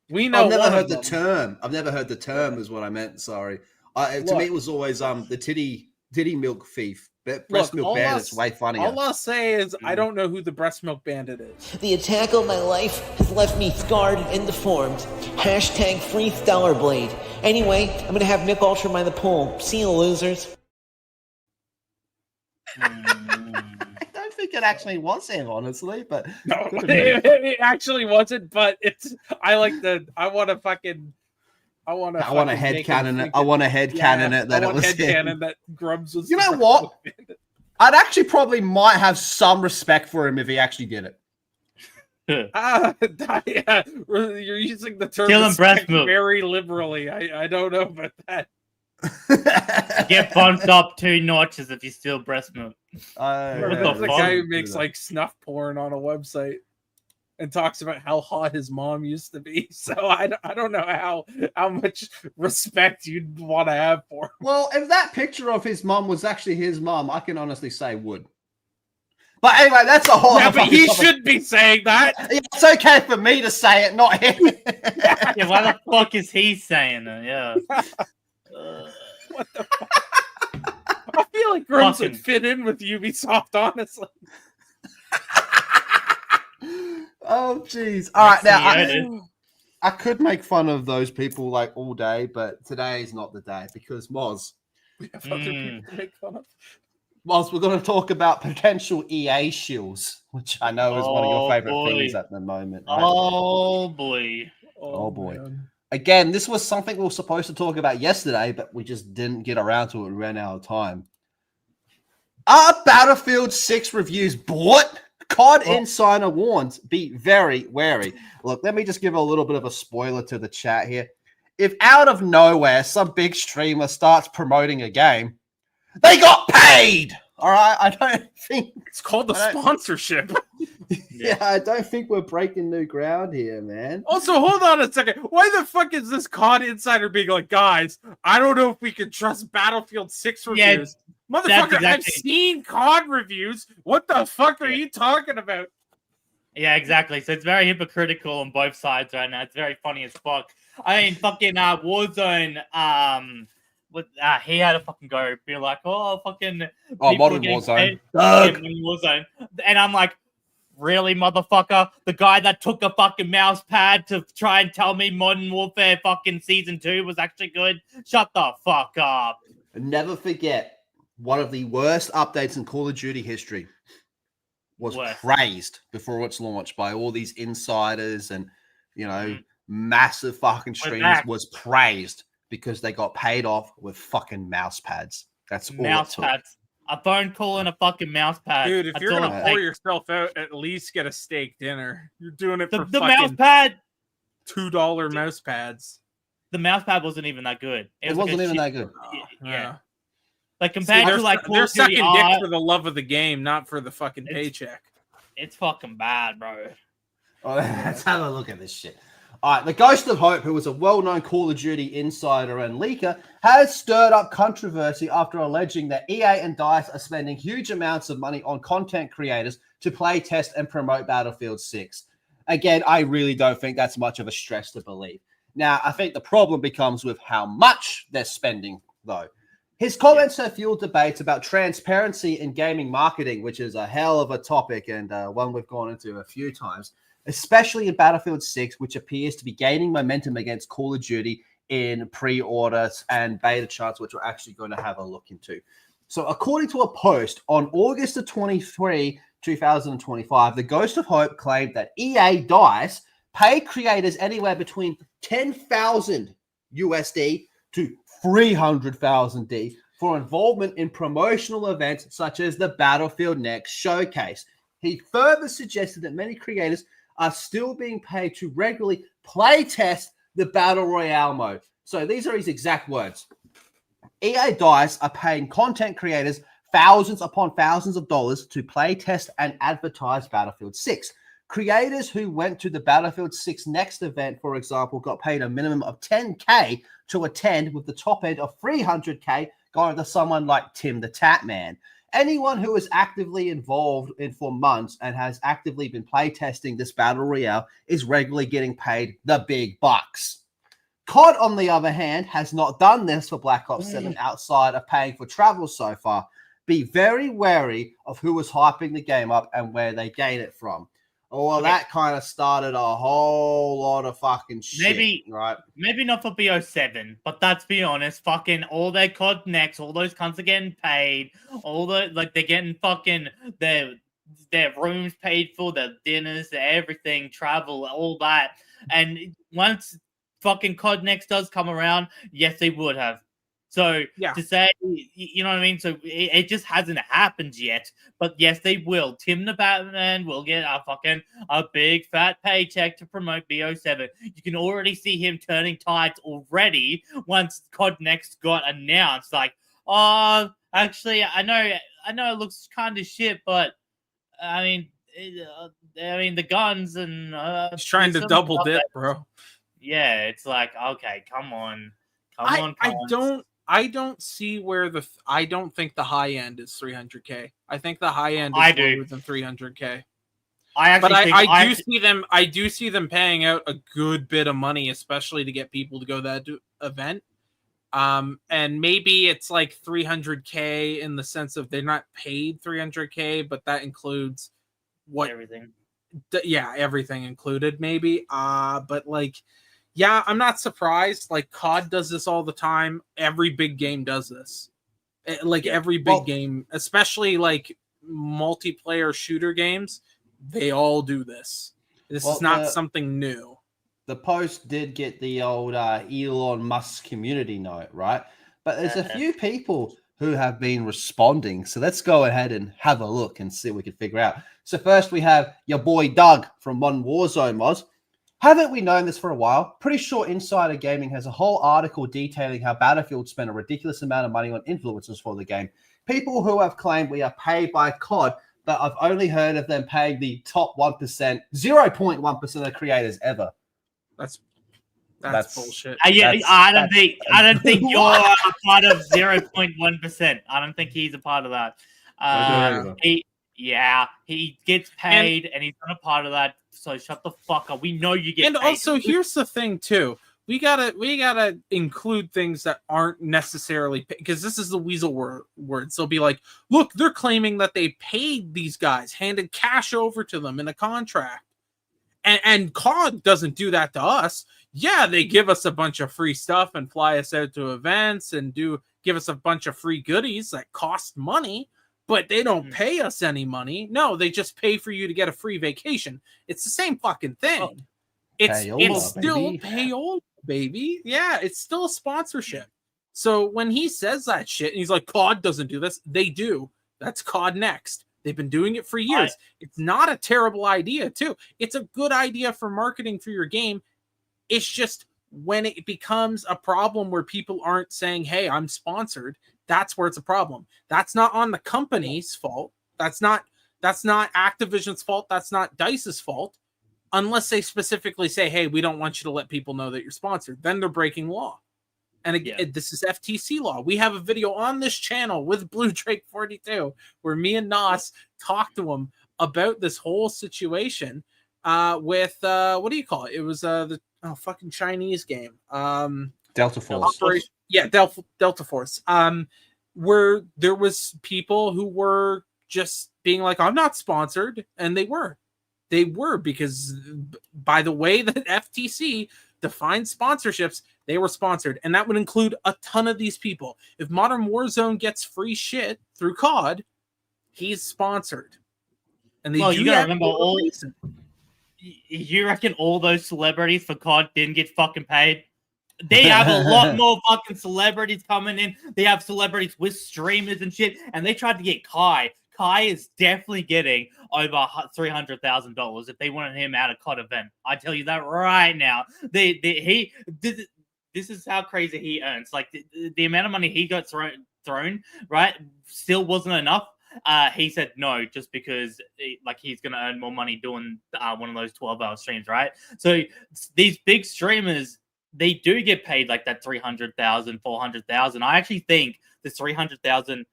We know.
I've never heard the term. I've never heard the term. Is what I meant. Sorry. To me, it was always the titty milk thief. Breast milk bandit's way funnier.
All I'll say is I don't know who the breast milk bandit is.
The attack on my life has left me scarred and deformed. Hashtag free Stellar Blade. Anyway, I'm gonna have Mick Ultra by the pool. See you, losers.
I don't think it actually was him, honestly, but
no, it actually wasn't. But I want to
headcanon it. I want to headcanon it that it was him.
That Grubs was.
You know what? I'd actually probably might have some respect for him if he actually did it.
Yeah, you're using the term
breast milk
very liberally. I don't know about that.
Get bumped up 2 notches if you steal breast milk.
The guy who makes like snuff porn on a website and talks about how hot his mom used to be. So I don't know how much respect you'd want to have for him.
Well, if that picture of his mom was actually his mom, I can honestly say would. But anyway, that's a whole.
Yeah, but he should be saying that.
It's okay for me to say it, not him.
Yeah, why the fuck is he saying it? Yeah.
What the fuck? I feel like Gronks would fit in with Ubisoft, honestly.
Oh, jeez. All right, now I could make fun of those people like all day, but today is not the day because Moz.
We have other people to make fun of.
Moz, we're going to talk about potential EA shills, which I know is one of your favorite things at the moment. Right?
Oh boy.
Oh boy.
Man.
Again, this was something we were supposed to talk about yesterday, but we just didn't get around to it. We ran out of time. Are Battlefield 6 reviews bought? COD Insider warns, be very wary. Look, let me just give a little bit of a spoiler to the chat here. If out of nowhere some big streamer starts promoting a game, they got paid. All right, I don't think
it's called the sponsorship.
Yeah, I don't think we're breaking new ground here, man.
Also, hold on a second. Why the fuck is this COD Insider being like, guys, I don't know if we can trust Battlefield 6 reviews. Yeah, motherfucker, I've seen COD reviews. What the fuck are you talking about?
Yeah, exactly. So it's very hypocritical on both sides right now. It's very funny as fuck. I mean, fucking Warzone, he had a fucking go, be like, modern
Warzone.
Warzone. And I'm like, really, motherfucker? The guy that took a fucking mouse pad to try and tell me Modern Warfare fucking Season 2 was actually good? Shut the fuck up.
Never forget, one of the worst updates in Call of Duty history was praised before its launch by all these insiders and, massive fucking streamers was praised because they got paid off with fucking mouse pads. That's all
mouse pads. A phone call and a fucking mouse pad.
Dude, if you're going to pour yourself out, at least get a steak dinner. You're doing it for
the mouse pad.
$2 mouse pads.
The mouse pad wasn't even that good.
It wasn't even that good.
Yeah. Like compared to like Call
they're
of Duty,
sucking dick for the love of the game, not for the fucking paycheck.
It's fucking bad, bro.
Oh, let's have a look at this shit. All right, the Ghost of Hope, who was a well-known Call of Duty insider and leaker, has stirred up controversy after alleging that EA and DICE are spending huge amounts of money on content creators to play, test, and promote Battlefield 6. Again, I really don't think that's much of a stretch to believe. Now, I think the problem becomes with how much they're spending, though. His comments have fueled debates about transparency in gaming marketing, which is a hell of a topic and one we've gone into a few times, especially in Battlefield 6, which appears to be gaining momentum against Call of Duty in pre-orders and beta charts, which we're actually going to have a look into. So according to a post on August the 23, 2025, the Ghost of Hope claimed that EA DICE pay creators anywhere between 10,000 USD to 300,000 D for involvement in promotional events such as the Battlefield Next showcase. He further suggested that many creators are still being paid to regularly play test the Battle Royale mode. So these are his exact words. EA DICE are paying content creators thousands upon thousands of dollars to play test and advertise Battlefield 6. Creators who went to the Battlefield 6 Next event, for example, got paid a minimum of 10K to attend, with the top end of 300K going to someone like Tim the Tatman. Anyone who is actively involved in for months and has actively been playtesting this Battle Royale is regularly getting paid the big bucks. COD, on the other hand, has not done this for Black Ops 7 outside of paying for travel so far. Be very wary of who is hyping the game up and where they gain it from. Well, that kind of started a whole lot of fucking shit, right?
Maybe not for BO7, but let's be honest, fucking all their COD Next, all those cunts are getting paid, all the, like, they're getting fucking their rooms paid for, their dinners, their everything, travel, all that. And once fucking COD Next does come around, yes, they would have. So to say, you know what I mean? So it just hasn't happened yet. But yes, they will. Tim the Batman will get a big fat paycheck to promote BO7. You can already see him turning tides already once COD Next got announced. Like, oh, actually, I know it looks kind of shit, but I mean, the guns and
he's trying to double dip, bro.
Yeah, it's like, okay, come on.
I don't see where I don't think the high end is 300K. I think the high end is lower than 300K. I do see them paying out a good bit of money, especially to get people to go to that event. And maybe it's like 300K in the sense of they're not paid 300K, but that includes
everything.
Everything included, maybe. But like, yeah, I'm not surprised. Like, COD does this all the time. Every big game does this. Every big game, especially like multiplayer shooter games, they all do this. This is not something new.
The post did get the old Elon Musk community note, right? But there's a few people who have been responding. So let's go ahead and have a look and see what we can figure out. So first we have your boy Doug from One Warzone Mods. Haven't we known this for a while? Pretty sure Insider Gaming has a whole article detailing how Battlefield spent a ridiculous amount of money on influencers for the game. People who have claimed we are paid by COD, but I've only heard of them paying the top 1%, 0.1% of creators ever.
That's bullshit.
I don't think you're a part of 0.1%. I don't think he's a part of that. He gets paid and he's not a part of that. So shut the fuck up. We know you get
paid. And also, here's the thing too. We gotta include things that aren't necessarily, because this is the weasel word. So be like, look, they're claiming that they paid these guys, handed cash over to them in a contract. And COD doesn't do that to us. Yeah, they give us a bunch of free stuff and fly us out to events and give us a bunch of free goodies that cost money, but they don't pay us any money. No, they just pay for you to get a free vacation. It's the same fucking thing.
Oh.
It's still payola, baby. Yeah, it's still a sponsorship. So when he says that shit and he's like, COD doesn't do this, they do. That's COD Next. They've been doing it for years. It's not a terrible idea, too. It's a good idea for marketing for your game. It's just when it becomes a problem where people aren't saying, hey, I'm sponsored, that's where it's a problem. That's not on the company's fault. That's not Activision's fault. That's not DICE's fault. Unless they specifically say, hey, we don't want you to let people know that you're sponsored. Then they're breaking law. And again, this is FTC law. We have a video on this channel with Blue Drake 42 where me and Nos talked to him about this whole situation with what do you call it? It was the fucking Chinese game.
Delta Force.
Delta Force. Where there was people who were just being like, I'm not sponsored, and they were. They were, because by the way that FTC defines sponsorships, they were sponsored, and that would include a ton of these people. If Modern Warzone gets free shit through COD, he's sponsored. And
you gotta remember all. You reckon all those celebrities for COD didn't get fucking paid? They have a lot more fucking celebrities coming in. They have celebrities with streamers and shit, and they tried to get Kai. Kai is definitely getting over $300,000 if they wanted him at a COD event. I tell you that right now. This is how crazy he earns. Like the amount of money he got thrown, right, still wasn't enough. He said no, just because he's gonna earn more money doing one of those 12-hour streams, right? So these big streamers, they do get paid like that $300,000, $400,000. I actually think the $300,000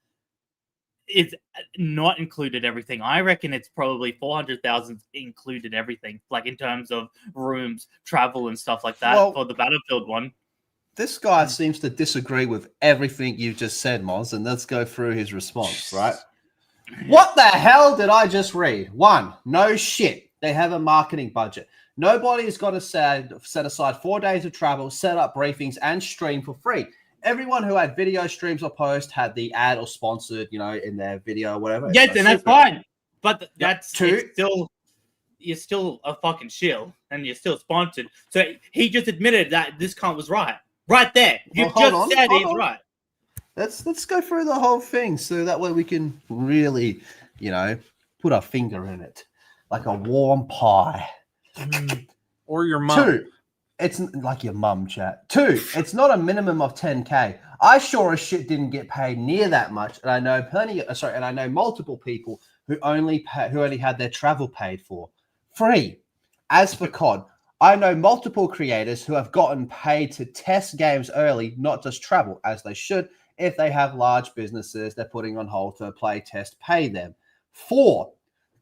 is not included everything. I reckon it's probably $400,000 included everything, like in terms of rooms, travel, and stuff like that for the Battlefield one.
This guy seems to disagree with everything you just said, Moz, and let's go through his response, right? What the hell did I just read? 1, no shit. They have a marketing budget. Nobody's got to set aside 4 days of travel, set up briefings, and stream for free. Everyone who had video streams or post had the ad or sponsored, in their video or whatever.
Yes, and that's fine. But that's
Two.
You're still a fucking shill, and you're still sponsored. So he just admitted that this cunt was right. Right there. You just said he's right.
Let's go through the whole thing so that way we can really, put our finger in it like a warm pie.
Or your mum.
2, it's like your mum, chat. 2, it's not a minimum of 10K. I sure as shit didn't get paid near that much, and I know multiple people who only had their travel paid for. 3, as for COD, I know multiple creators who have gotten paid to test games early, not just travel, as they should. If they have large businesses they're putting on hold to play test, pay them. 4,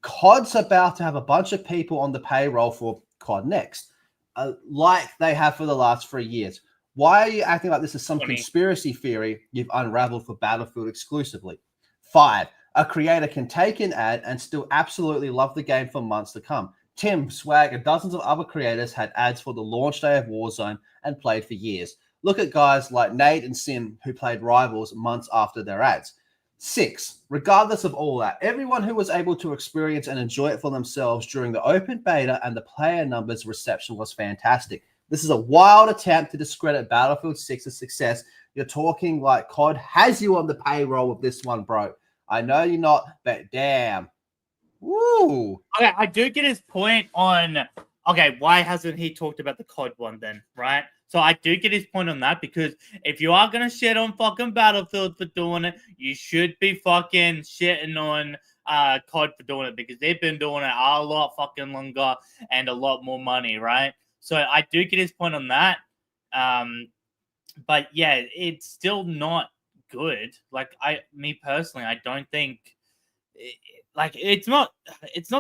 COD's about to have a bunch of people on the payroll for COD Next, like they have for the last 3 years. Why are you acting like this is some conspiracy theory you've unraveled for Battlefield exclusively? 5, a creator can take an ad and still absolutely love the game for months to come. Tim, Swag, and dozens of other creators had ads for the launch day of Warzone and played for years. Look at guys like Nate and Sim who played Rivals months after their ads. 6, regardless of all that, everyone who was able to experience and enjoy it for themselves during the open beta and the player numbers reception was fantastic. This is a wild attempt to discredit Battlefield 6's success. You're talking like COD has you on the payroll with this one, bro. I know you're not, but damn. Woo.
Okay, I do get his point on, why hasn't he talked about the COD one then, right? So I do get his point on that, because if you are going to shit on fucking Battlefield for doing it, you should be fucking shitting on COD for doing it, because they've been doing it a lot fucking longer and a lot more money, right? So I do get his point on that. But yeah, it's still not good. Like me personally, I don't think it's not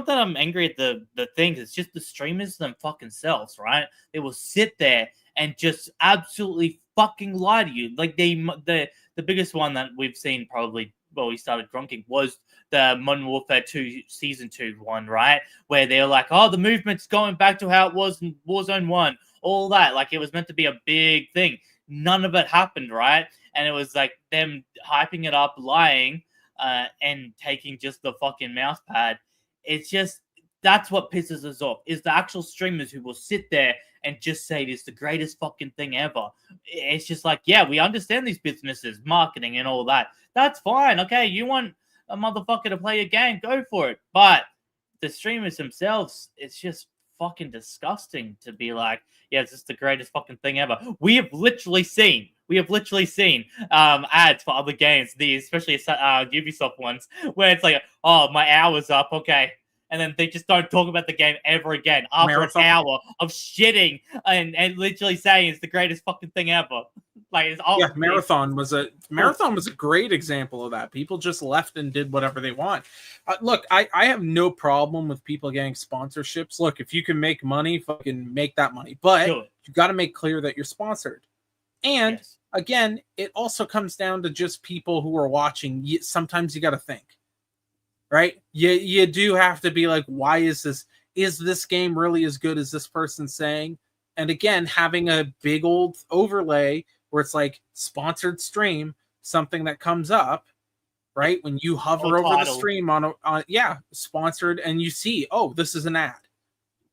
that I'm angry at the things. It's just the streamers them fucking selves, right? They will sit there and just absolutely fucking lie to you. Like the biggest one that we've seen probably we started grunking was the Modern Warfare 2 Season 2 one, right? Where they're like, oh, the movement's going back to how it was in Warzone 1. All that. Like, it was meant to be a big thing. None of it happened, right? And it was like them hyping it up, lying, and taking just the fucking mouse pad. It's just, that's what pisses us off, is the actual streamers who will sit there and just say it's the greatest fucking thing ever. It's just like, yeah, we understand these businesses, marketing and all that. That's fine. Okay, you want a motherfucker to play a game, go for it. But the streamers themselves, it's just fucking disgusting to be like, yeah, this is the greatest fucking thing ever. We have literally seen ads for other games, especially Ubisoft ones, where it's like, oh, my hour's up, okay. And then they just don't talk about the game ever again after
Marathon.
an hour of shitting and literally saying it's the greatest fucking thing ever. Like, it's all
Marathon was a great example of that. People just left and did whatever they want. Look, I have no problem with people getting sponsorships. Look, if you can make money, fucking make that money. But you got to make clear that you're sponsored. And again, it also comes down to just people who are watching. Sometimes you got to think, right? You do have to be like, why is this game really as good as this person's saying? And again, having a big old overlay where it's like sponsored stream, something that comes up, right? When you hover over the stream on sponsored, and you see, oh, this is an ad.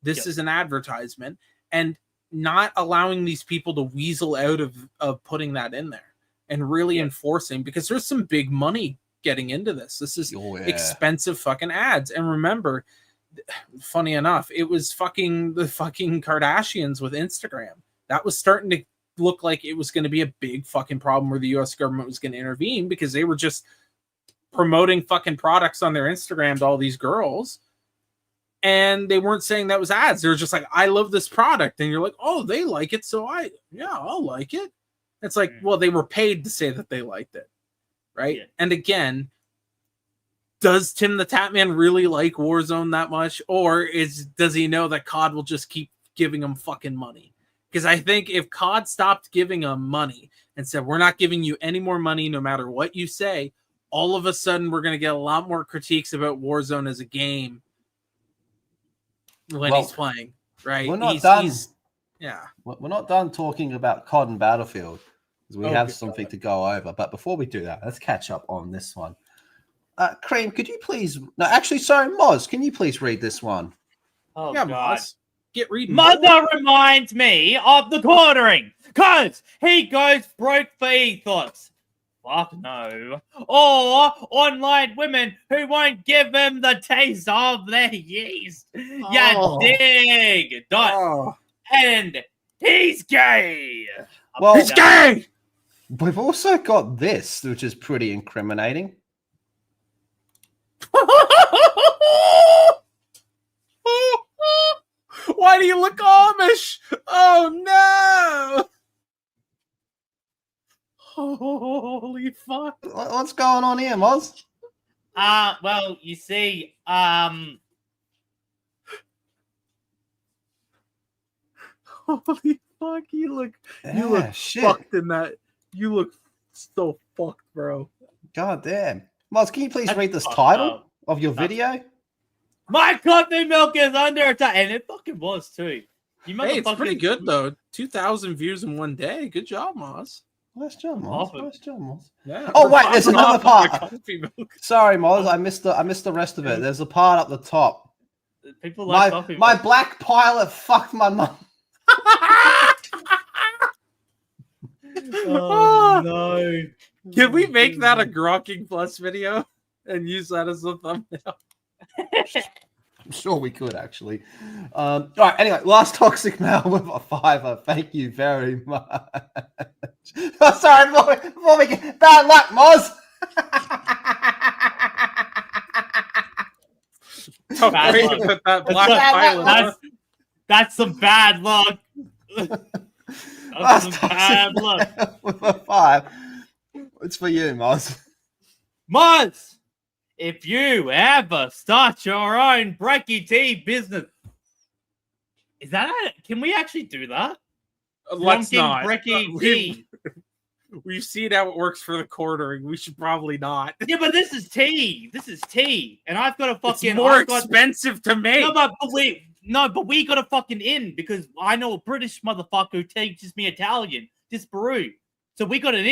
This is an advertisement. And not allowing these people to weasel out of putting that in there and really enforcing, because there's some big money getting into this. This is expensive fucking ads. And remember, funny enough, it was the fucking Kardashians with Instagram. That was starting to look like it was going to be a big fucking problem where the US government was going to intervene, because they were just promoting fucking products on their Instagram to all these girls. And they weren't saying that was ads. They were just like, I love this product. And you're like, oh, they like it. So I'll like it. It's like, well, they were paid to say that they liked it. Right. Yeah. And again, does Tim the Tatman really like Warzone that much? Or does he know that COD will just keep giving him fucking money? Because I think if COD stopped giving him money and said, we're not giving you any more money no matter what you say, all of a sudden we're going to get a lot more critiques about Warzone as a game when he's playing, right?
We're not done.
We're
not done talking about COD and Battlefield, because we have something to go over. But before we do that, let's catch up on this one. Cream, could you please... No, actually, sorry, Moz, can you please read this one?
Oh, God.
Moz. Get reading.
Mother reminds me of the quartering, because he goes broke for ethos. Fuck no. Or online women who won't give him the taste of their yeast. Ya dig? And he's gay.
Well,
he's gay!
We've also got this, which is pretty incriminating.
Why do you look Amish? Oh no! Holy fuck!
What's going on here, Moz?
Well, you see,
holy fuck! You look fucked in that. You look so fucked, bro.
God damn, Moz, can you please read this title of your video?
My coffee milk is under attack, and it fucking was too.
Hey, it's pretty good though. 2,000 views in one day. Good job, Moz.
Nice job, Moz. Nice job, Moz.
Yeah.
Oh wait, there's another part. Sorry, Moz. I missed the rest of it. There's a part up the top.
People like coffee
my
milk.
black pilot fucked my mum.
Oh no!
Can we make that a Gronking Plus video and use that as a thumbnail?
I'm sure we could actually. All right. Anyway, last toxic mail with a $5. Thank you very much. Oh, sorry, before we get bad luck, Moz.
That's some bad luck. That's some bad luck.
With a 5. It's for you, Moz.
Moz! If you ever start your own brekkie tea business, is that it? Can we actually do that?
Let's not.
Brekkie tea.
We've seen how it works for the quartering. We should probably not.
Yeah, but this is tea. This is tea, and I've got to fucking.
It's more expensive to make.
But we got to fucking in, because I know a British motherfucker who teaches me Italian. This Peru. So we got it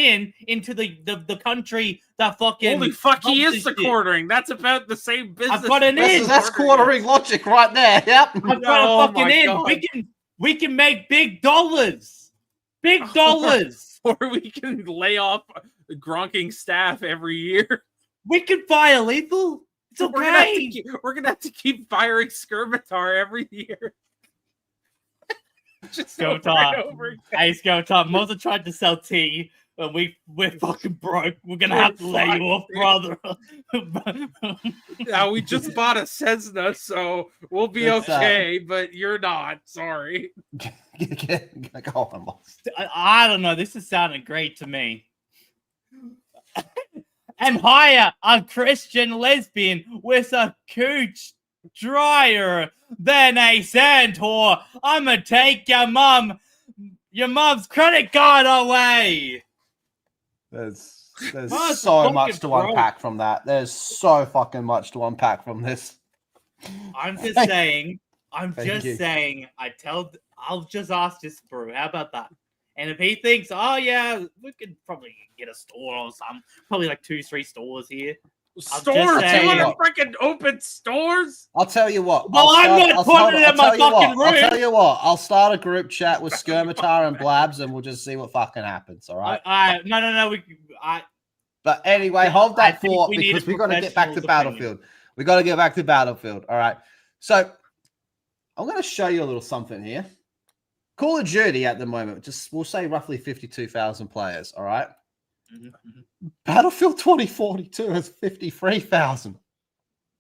into the country that fucking...
Holy fuck, he is the quartering. That's about the same business.
I've got an in.
That's quartering logic right there. Yep.
I've got a fucking in. God. We can make big dollars. Big dollars.
Or we can lay off Gronking staff every year.
We can fire lethal. It's okay.
We're going to have to keep firing Skirmitar every year. Just
Go
over
time.
and over again.
Hey, go time. Moza tried to sell tea, and we're fucking broke. We're gonna have to lay you off, brother.
Yeah, we just bought a Cessna, so we'll be
That's,
okay, but you're not. Sorry.
Go on, boss.
I don't know. This is sounding great to me. And hire a Christian lesbian with a cooch drier than a sand whore. I'ma take your mom's credit card away.
There's
That's
so
fucking
much to
broke.
unpack from that. There's so fucking much to unpack from this.
I'm just
Thank-
saying. I'm
Thank
just
you.
saying. I'll just ask this brew. How about that? And if he thinks, oh yeah, we could probably get a store or something. Probably like 2-3 stores here.
Stores?
just
You
saying-
want to freaking open stores?
I'll tell you what.
Well, I'm not putting it in my fucking room.
I'll tell you what. I'll start a group chat with Skirmitar and Blabs, and we'll just see what fucking happens. All right.
No.
But anyway, hold
I
that
think
thought
we need a
because we got to get back to
professional's
Battlefield. We got to get back to Battlefield. All right. So I'm going to show you a little something here. Call of Duty at the moment, just we'll say roughly 52,000 players. All right. Battlefield 2042 has 53,000.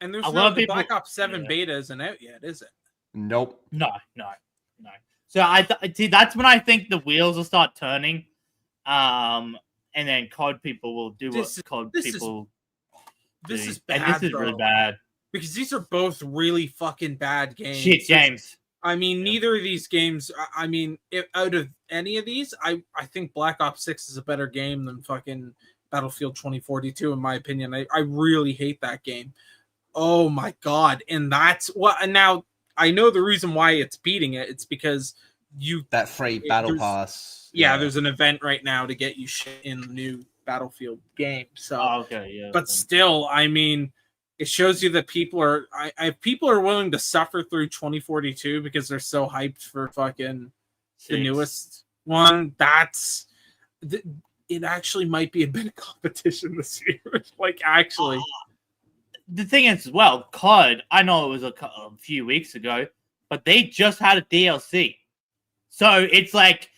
And there's
A
no
lot of
the
people-
Black Ops 7
yeah.
beta isn't out yet, is it?
Nope.
No. So I see. That's when I think the wheels will start turning, and then COD people will do
This is-
what COD
this is-
people.
This
do.
is bad.
And this is really
though,
bad.
because these are both really fucking bad games.
Shit games.
I mean, neither of these games. I mean, if, out of any of these, I think Black Ops 6 is a better game than fucking Battlefield 2042, in my opinion. I really hate that game. Oh my god! And that's what. And now I know the reason why it's beating it. It's because
That free battle
there's-
pass.
Yeah, there's an event right now to get you shit in the new Battlefield game. So,
Oh, okay, yeah.
but still, I mean, it shows you that people are people are willing to suffer through 2042 because they're so hyped for fucking the newest one. That's it. Actually, might be a bit of competition this year. Like, actually,
The thing is, as well, COD. I know it was a few weeks ago, but they just had a DLC. So it's like,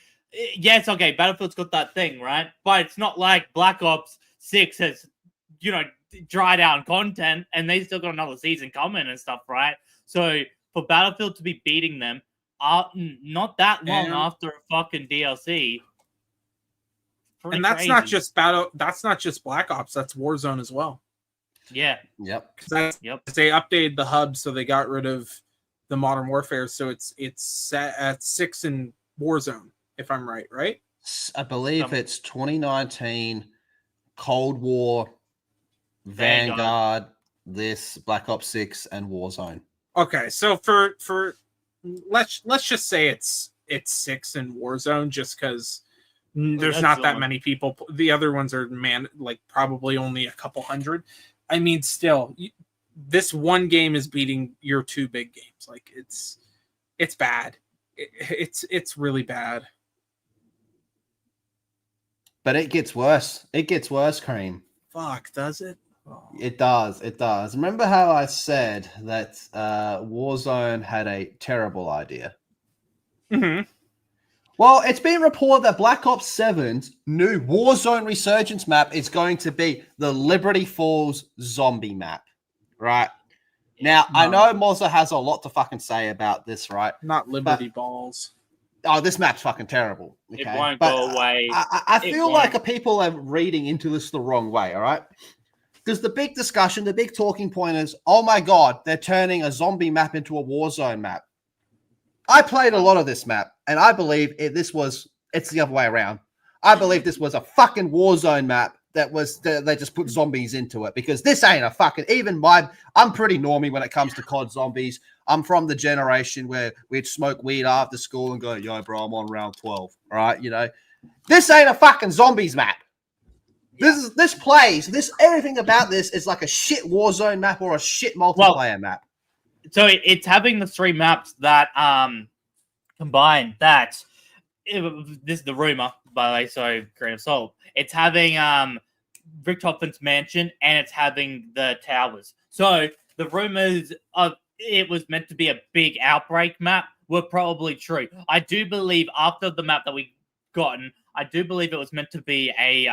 yes, okay, Battlefield's got that thing, right? But it's not like Black Ops 6 has, dried out content, and they still got another season coming and stuff, right? So for Battlefield to be beating them, not that long
And-
after a fucking DLC,
and that's not just That's not just Black Ops. That's Warzone as well.
Yeah.
Yep.
Yep.
They updated the hub, so they got rid of the Modern Warfare. So it's set at 6 in Warzone, if I'm right, right?
I believe it's 2019 Cold War, Vanguard, this Black Ops 6, and Warzone.
Okay, so for let's just say it's 6 in Warzone, just because there's
that's
not that
on.
many people. The other ones are like probably only a couple hundred. I mean, still, this one game is beating your two big games. Like, it's bad. It's really bad.
But it gets worse. It gets worse, Cream.
Fuck, does it? Oh.
It does. It does. Remember how I said that Warzone had a terrible idea?
Mm-hmm.
Well, it's been reported that Black Ops 7's new Warzone Resurgence map is going to be the Liberty Falls zombie map, right? Now, I know Mozza has a lot to fucking say about this, right?
Not Liberty Balls.
Oh, this map's fucking terrible.
It won't go away.
I
It
feel
won't.
like people are reading into this the wrong way, all right? Because the big discussion, the big talking point is, oh my God, they're turning a zombie map into a Warzone map. I played a lot of this map, and I believe it's the other way around. I believe this was a fucking Warzone map they just put zombies into it, because this ain't a fucking, I'm pretty normie when it comes to COD zombies. I'm from the generation where we'd smoke weed after school and go, yo, bro, I'm on round 12. All right. This ain't a fucking zombies map. Everything about this is like a shit Warzone map or a shit multiplayer map.
So it's having the 3 maps that combine that. This is the rumor, by the way, so grain of salt. It's having Rick Toffin's mansion, and it's having the towers. So the rumors of it was meant to be a big outbreak map, were probably true. I do believe after the map that we gotten, I do believe it was meant to be a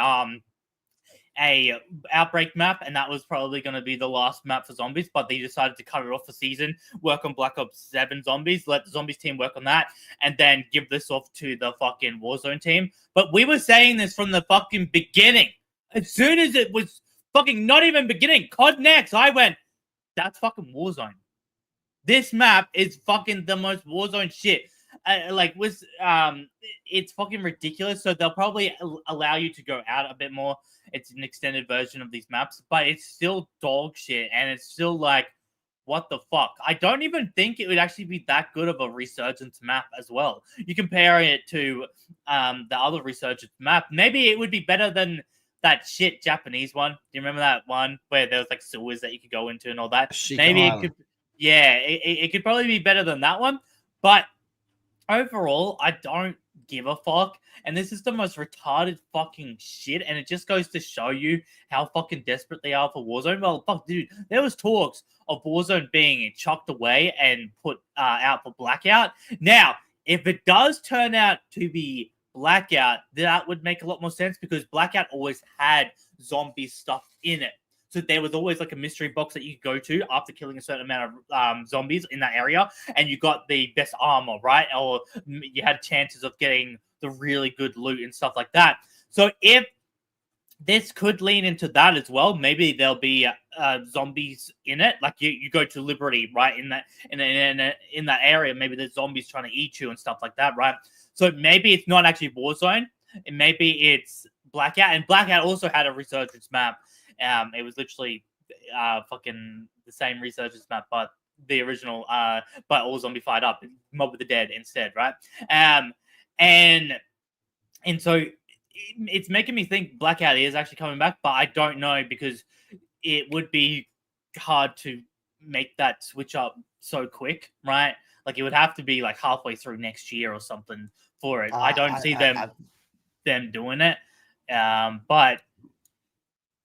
outbreak map, and that was probably going to be the last map for zombies, but they decided to cut it off for season, work on Black Ops 7 zombies, let the zombies team work on that, and then give this off to the fucking Warzone team. But we were saying this from the fucking beginning. As soon as it was fucking not even beginning, COD Next, I went, that's fucking Warzone. This map is fucking the most Warzone shit. It's fucking ridiculous. So they'll probably allow you to go out a bit more. It's an extended version of these maps, but it's still dog shit, and it's still like, what the fuck? I don't even think it would actually be that good of a resurgence map as well. You compare it to the other resurgence map, maybe it would be better than that shit Japanese one. Do you remember that one where there was like sewers that you could go into and all that? Maybe it could. Yeah, it could probably be better than that one, but overall, I don't give a fuck. And this is the most retarded fucking shit. And it just goes to show you how fucking desperate they are for Warzone. Well, fuck, dude, there was talks of Warzone being chucked away and put out for Blackout. Now, if it does turn out to be Blackout, that would make a lot more sense because Blackout always had zombie stuff in it. So there was always like a mystery box that you could go to after killing a certain amount of zombies in that area, and you got the best armor, right? Or you had chances of getting the really good loot and stuff like that. So if this could lean into that as well, maybe there'll be zombies in it. Like you go to Liberty, right? In that area, maybe there's zombies trying to eat you and stuff like that, right? So maybe it's not actually Warzone, and maybe it's Blackout. And Blackout also had a resurgence map. It was literally fucking the same resurgence map, but the original, but all zombie fired up, Mob of the Dead instead, right? And so it's making me think Blackout is actually coming back, but I don't know because it would be hard to make that switch up so quick, right? Like it would have to be like halfway through next year or something for it. I don't see them doing it, but.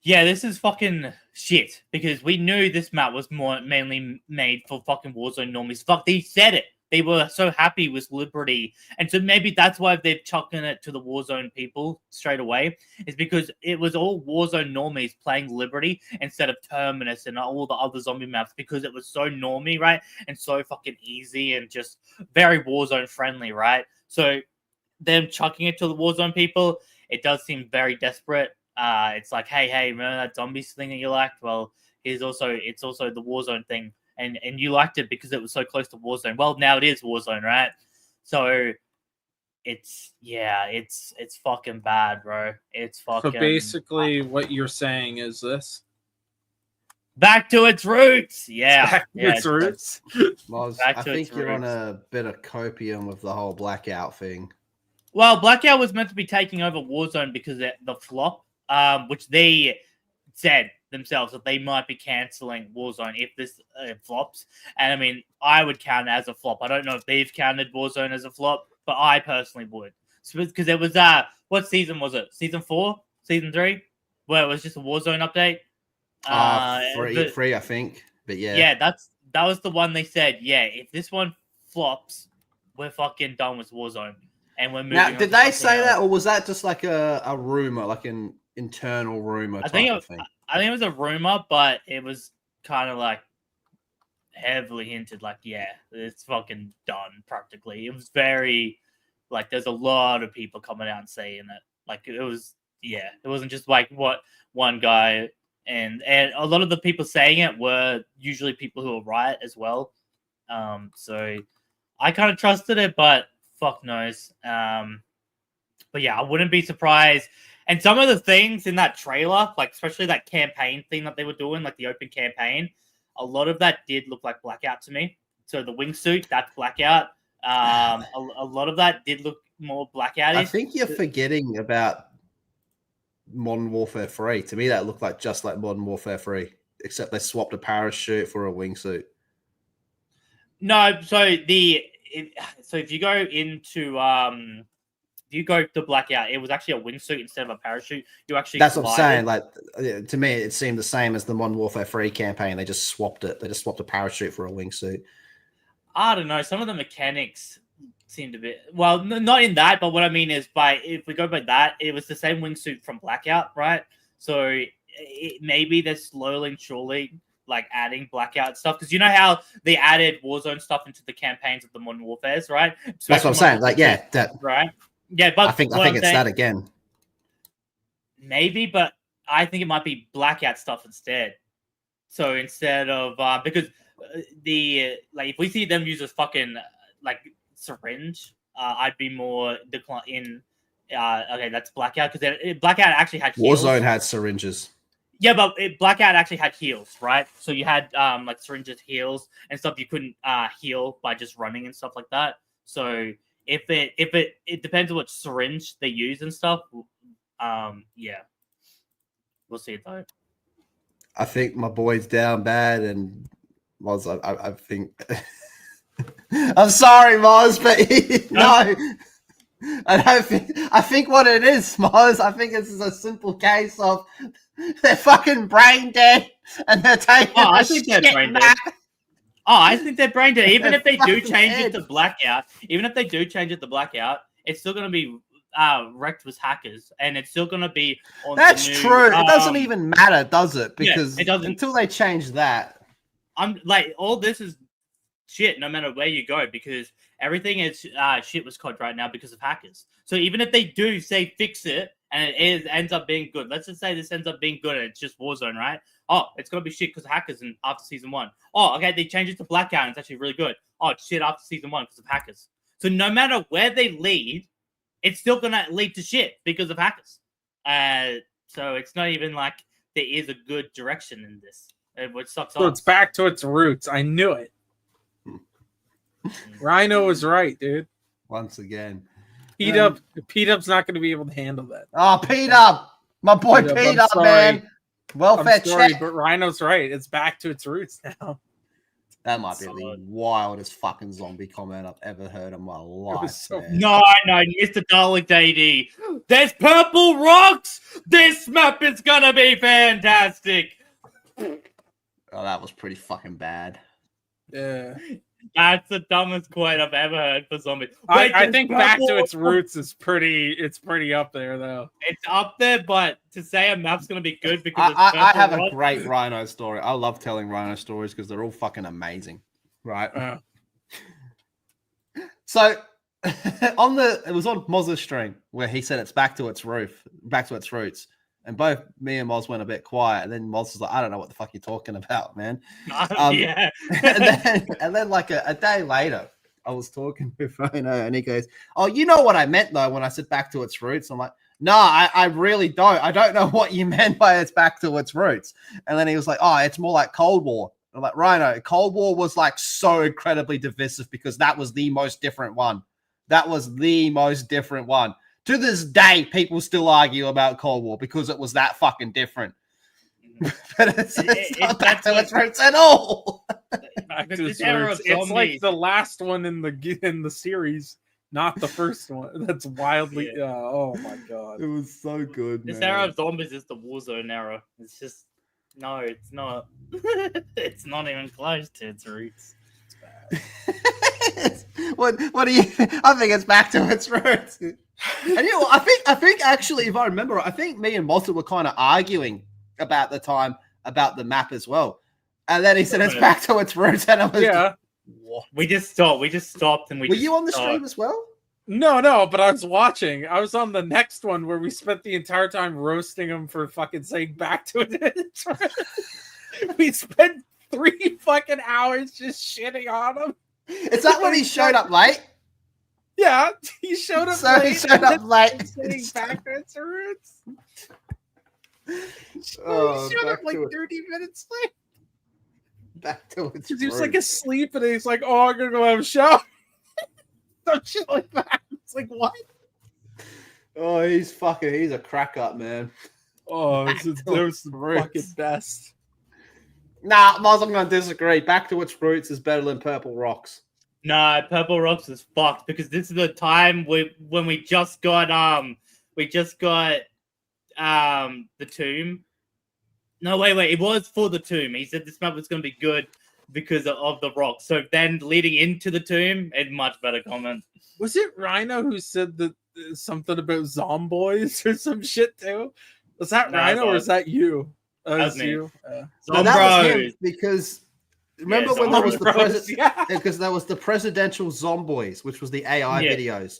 Yeah, this is fucking shit because we knew this map was mainly made for fucking Warzone normies. Fuck, they said it. They were so happy with Liberty. And so maybe that's why they've chucking it to the Warzone people straight away, is because it was all Warzone normies playing Liberty instead of Terminus and all the other zombie maps because it was so normie, right? And so fucking easy and just very Warzone friendly, right? So them chucking it to the Warzone people, it does seem very desperate. It's like, hey, remember that zombies thing that you liked? Well, it's also the Warzone thing, and you liked it because it was so close to Warzone. Well, now it is Warzone, right? So it's fucking bad, bro. It's fucking.
So basically, what you're saying is this:
back to its roots. Yeah,
back to its roots.
Moz, I think you're on a bit of copium with the whole Blackout thing.
Well, Blackout was meant to be taking over Warzone because of the flop. Which they said themselves that they might be canceling Warzone if this flops. And I mean, I would count it as a flop. I don't know if they've counted Warzone as a flop, but I personally would. Because it was, what season was it? Season 4? Season 3? Where it was just a Warzone update?
Free, I think. But yeah.
Yeah, that was the one they said, yeah, if this one flops, we're fucking done with Warzone. And we're moving
now, did they say
else.
that, or was that just like a rumor, like an internal rumor
I think it was a rumor, but it was kind of like heavily hinted, like, yeah, it's fucking done practically. It was very like there's a lot of people coming out and saying it. Like it was, yeah, it wasn't just like what one guy and a lot of the people saying it were usually people who are right as well. So I kind of trusted it, but fuck knows. But yeah, I wouldn't be surprised. And some of the things in that trailer, like especially that campaign thing that they were doing, like the open campaign, a lot of that did look like Blackout to me. So the wingsuit, that's Blackout. A lot of that did look more Blackout.
I think you're forgetting about Modern Warfare 3. To me, that looked like just like Modern Warfare 3, except they swapped a parachute for a wingsuit.
No, so if you go into if you go to Blackout, it was actually a wingsuit instead of a parachute. You actually
that's what I'm saying. Like to me, it seemed the same as the Modern Warfare 3 campaign. They just swapped it. They just swapped a parachute for a wingsuit.
I don't know. Some of the mechanics seemed a bit well, not in that, but what I mean is if we go by that, it was the same wingsuit from Blackout, right? So maybe they're slowly and surely like adding Blackout stuff because you know how they added Warzone stuff into the campaigns of the Modern Warfares, right?
That's what I'm saying. Like, yeah, that
right. Yeah, but
I think
what I'm
it's
saying,
that again.
maybe, but I think it might be Blackout stuff instead. So instead of because the like if we see them use a fucking like syringe, I'd be more in. Okay, that's Blackout because Blackout actually had heals.
Warzone had syringes.
Yeah, but Blackout actually had heals, right? So you had like syringes, heals, and stuff. You couldn't heal by just running and stuff like that. So if it depends on what syringe they use and stuff. Yeah, we'll see it though.
I think my boy's down bad, and Moz, I think. I'm sorry, Moz, but no. I don't think. I think what it is, Moz. I think it's a simple case of they're fucking brain dead, and they're taking.
Oh, I think they're brain dead. Oh, I think they're brain dead. Even if they do change it to Blackout, it's still going to be wrecked with hackers, and it's still going to be on.
That's true. It doesn't even matter, does it? Because
it doesn't
until they change that.
I'm like, all this is shit. No matter where you go, because everything is shit with COD right now because of hackers. So even if they do say fix it and ends up being good, let's just say this ends up being good and it's just Warzone, right? Oh, it's gonna be shit because of hackers and after season 1. Oh, okay, they changed it to Blackout and it's actually really good. Oh, it's shit after season 1 because of hackers. So no matter where they lead, it's still gonna lead to shit because of hackers. So it's not even like there is a good direction in this. Which sucks.
So it's back to its roots. I knew it. Rhino was right, dude.
Once again,
P-Dub's not going to be able to handle that.
Oh, P-Dub, my boy P-Dub, man. Welfare check.
But Rhino's right. It's back to its roots now.
That might be the wildest fucking zombie comment I've ever heard in my life.
So
no, Mr. Dalek DD. There's purple rocks. This map is gonna be fantastic.
Oh, that was pretty fucking bad.
Yeah.
That's the dumbest quote I've ever heard for zombies.
I think back to its roots is pretty up there though.
It's up there, but to say a map's gonna be good because
I have a great Rhino story. I love telling Rhino stories because they're all fucking amazing, right? So it was on Moz's stream where he said it's back to its roots. And both me and Moz went a bit quiet, and then Moz was like, "I don't know what the fuck you're talking about, man."
Yeah.
and then like a day later, I was talking with Rhino, and he goes, "Oh, you know what I meant though when I said back to its roots." I'm like, "No, I really don't. I don't know what you meant by it's back to its roots." And then he was like, "Oh, it's more like Cold War." I'm like, Rhino, Cold War was like so incredibly divisive because that was the most different one. To this day, people still argue about Cold War because it was that fucking different. But it's not back to its roots at all.
Back to its roots. It's like the last one in the series, not the first one. That's wildly. Oh my god,
it was so good.
This era of zombies is the Warzone era. It's just no, it's not. It's not even close to its roots.
It's bad. What do you think? I think it's back to its roots. And you know, I think actually, if I remember, I think me and Mossa were kind of arguing about the map as well. And then he said it's back to its roots, and I was
what? We just stopped, and
were you on the stream as well?
No, but I was watching. I was on the next one where we spent the entire time roasting him for fucking saying back to it. We spent 3 fucking hours just shitting on him.
Is that when he showed up late?
Yeah, he showed up
so late. He showed up late.
Saying back to its roots. He showed up like 30 minutes late.
Back to its roots.
He was like asleep, and he's like, "Oh, I'm gonna go have a shower." Some shit like that. It's like, what?
Oh, he's a crack up, man.
Oh, it was the fucking best.
Nah, Moz, I'm gonna disagree. Back to its roots is better than Purple Rocks.
Nah, Purple Rocks is fucked because this is the time when we just got the tomb. No, wait, it was for the tomb. He said this map was gonna be good because of the rock. So then leading into the tomb, a much better comment.
Was it Rhino who said that something about zomboys or some shit too? Was that
No,
Rhino or
that
is that you?
was me.
You.
No, that was him
Zombros.
because remember
Yeah,
when there was the
Zombros,
president?
yeah.
Because there was the presidential zomboys, which was the AI
Yeah.
videos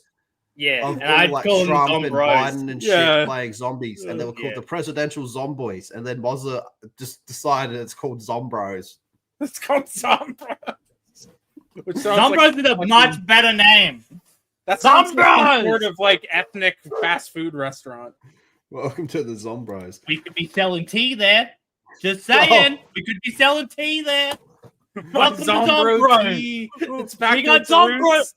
Yeah,
of
and
all,
I'd
like
call them
Trump and
Zombros.
Biden and
Yeah.
shit playing zombies, and they were called
Yeah.
the presidential zomboys. And then Mozza just decided it's called Zombros.
It's called Zombros. Which sounds
Zombros
like
is a
fucking-
much better name.
That sounds like some
Zombros!
sort of like ethnic fast food restaurant.
Welcome to the Zombros.
We could be selling tea there. Just saying, we could be selling tea there. Welcome to
Zombro
Zombros.
tea. It's back
We
to
got
its
Zombros.
roots.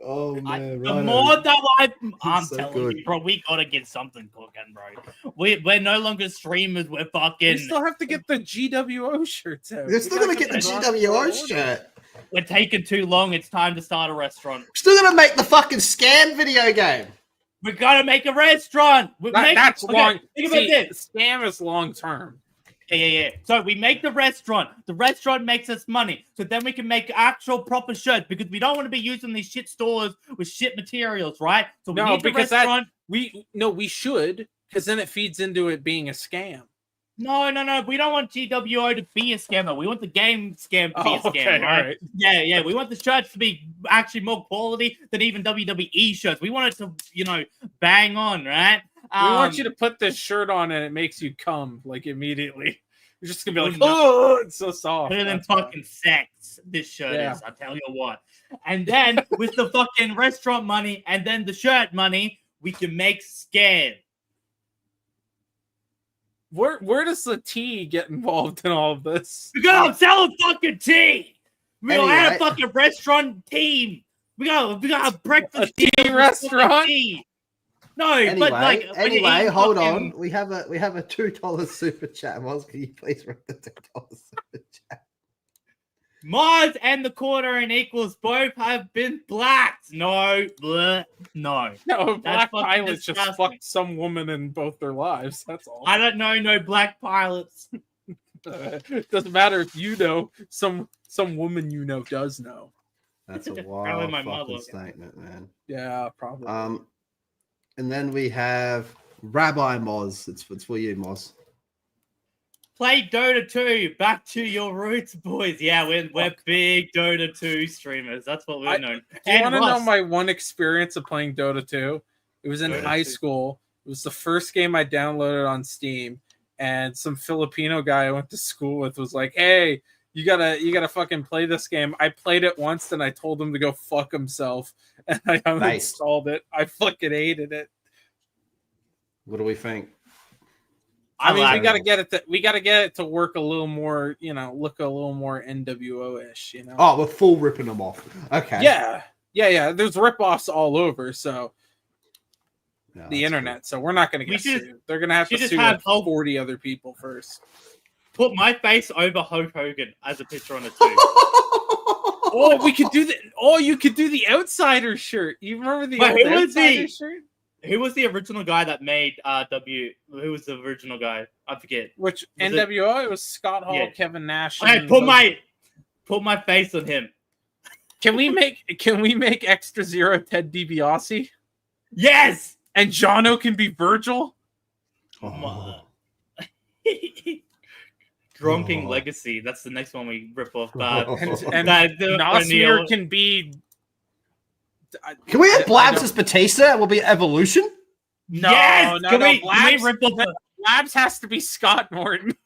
Oh man,
The more that I'm
so
telling
good.
you, bro, we gotta get something cooking, bro. We're no longer streamers. We're
We
fucking.
still have to get the GWO shirts out.
They're still gonna get the GWO shirt.
We're taking too long. It's time to start a restaurant.
Still gonna make the fucking scam video game.
We gotta make a restaurant.
That's long.
Think about
See,
this.
Scam is long term.
Yeah. So we make the restaurant. The restaurant makes us money. So then we can make actual proper shirts because we don't want to be using these shit stores with shit materials, right? So we
No,
need the
because
restaurant.
we should, because then it feeds into it being a scam.
No. We don't want GWO to be a scam, though. We want the game scam to be a scam,
okay,
right?
all right.
Yeah. We want the shirts to be actually more quality than even WWE shirts. We want it to, bang on, right?
We want you to put this shirt on and it makes you come like immediately. You're just gonna be like,
No.
oh, it's so soft.
Better than
That's why.
fucking sex. This shirt
Yeah.
is. I tell you what. And then with the fucking restaurant money and then the shirt money, we can make scam.
Where does the tea get involved in all of this?
We gotta sell fucking tea. We gotta have a
Anyway.
fucking restaurant team. We got a breakfast
A tea
team with
restaurant?
fucking tea. No,
Anyway,
but like when you eat
hold
fucking-
on. We have a $2 super chat. Moz, can you please read the $2 super chat?
Mars and the quarter and equals both have been blacked. No, no.
No, Black
fucking
Pilots just
disgusting.
fucked some woman in both their lives. That's all.
I don't know no black pilots.
Doesn't matter if you know. Some woman you know does know.
That's a
Probably
wild
my
fucking
mother.
statement, man.
Yeah, probably.
And then we have Rabbi Moz. It's for you, Moz.
Play Dota 2. Back to your roots, boys. Yeah, we're big Dota 2 streamers. That's what we're known.
Do you want to know
Russ,
my one experience of playing Dota 2? It was in
Dota
high
2.
school. It was the first game I downloaded on Steam, and some Filipino guy I went to school with was like, "Hey, you gotta fucking play this game." I played it once, and I told him to go fuck himself, and I uninstalled it. I fucking hated it.
What do we think?
I mean,
like
we
it.
gotta get it to work a little more, look a little more NWO-ish,
Oh, we're full ripping them off. Okay.
Yeah. There's ripoffs all over, so
No,
the
that's
internet. So we're not gonna
We
get
should-
sued. They're gonna have
we
to
should
sue
have
like
Hulk-
40 other people first.
Put my face over Hulk Hogan as a picture on a 2.
good.
Oh, we could do the. Oh, you could do the Outsider shirt. You remember the
Wait,
old
who was
Outsider
the-
shirt?
Who was the original guy that made Who was the original guy? I forget.
Which
Was it-
NWO? It was Scott Hall,
Yeah.
Kevin Nash.
Okay,
and
put
those-
my face on him.
Can we make Extra Zero Ted DiBiase
Yes.
and Jono can be Virgil?
Oh.
Dronking
Oh.
Legacy. That's the next one we rip off.
And
the
Nasmir
O'Neal.
can be.
Can we have
I
Blabs
don't-
as Batista? Will be Evolution?
No,
Yes!
no,
Can
no.
we
Blabs,
rip off the-
Blabs has to be Scott Norton.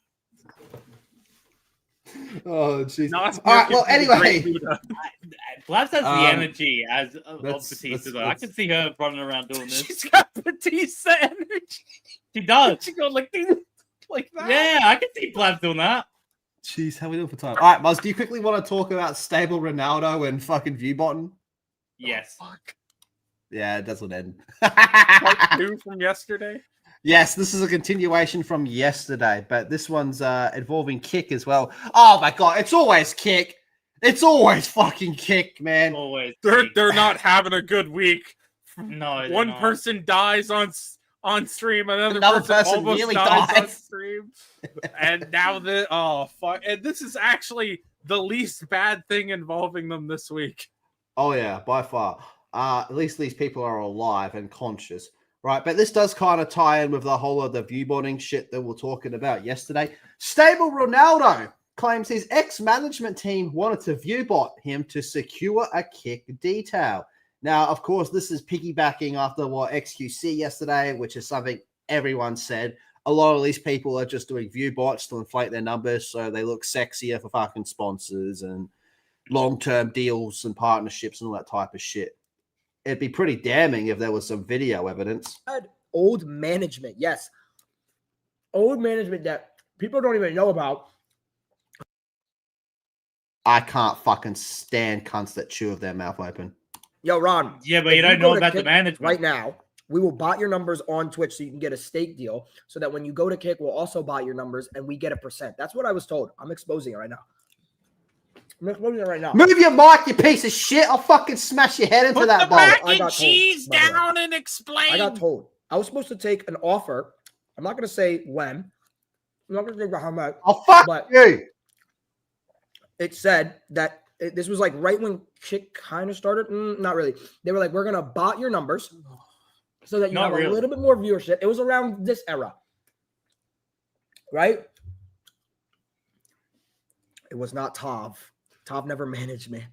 Oh, jeez.
Nasmir
All right.
can
Well,
be the Great
anyway,
Buddha.
Blabs has the
Um,
energy of
let's-
Batista.
let's-
though. I
let's-
can see her running around doing this.
She's got Batista energy.
She does.
She goes like that.
Yeah, I can see Blabs doing that.
jeez, how we doing for time? All right, Muzz, do you quickly want to talk about stable Ronaldo and fucking Viewbottom?
Yes.
Fuck.
Yeah, it doesn't end.
Part 2 from yesterday.
Yes, this is a continuation from yesterday, but this one's involving Kick as well. Oh my god, it's always Kick. It's always fucking Kick, man.
Always.
They're not having a good week.
No, they're
One
not.
person dies on on stream. Another
Person
almost
nearly
dies on
died.
stream. And now oh fuck. And this is actually the least bad thing involving them this week.
Oh yeah, by far. At least these people are alive and conscious, right? But this does kind of tie in with the whole of the viewboarding shit that we we're talking about yesterday. Stable Ronaldo claims his ex-management team wanted to viewbot him to secure a kick detail. Now, of course, this is piggybacking after what XQC yesterday, which is something everyone said. A lot of these people are just doing viewbots to inflate their numbers so they look sexier for fucking sponsors and long-term deals and partnerships and all that type of shit. It'd be pretty damning if there was some video evidence.
Old management, yes. Old management that people don't even know about.
I can't fucking stand cunts that chew with their mouth open.
Yo, Ron.
Yeah, but you don't know about the management.
Right now, we will bot your numbers on Twitch so you can get a stake deal so that when you go to kick, we'll also bot your numbers and we get a percent. That's what I was told. I'm exposing it right now. Move
your mic, you piece of shit. I'll fucking smash your head into
Put
that
the
bowl.
mac
I
and
got
cheese
told, by the way.
down and explain.
I got told. I was supposed to take an offer. I'm not going to say when. I'm not going to say how much.
Oh, fuck
but
you.
It said that this was like right when kick kind of started. Not really. They were like, we're going to bot your numbers so that you
Not
have
really.
a little bit more viewership. It was around this era. Right? It was not Tav. Tav never managed me.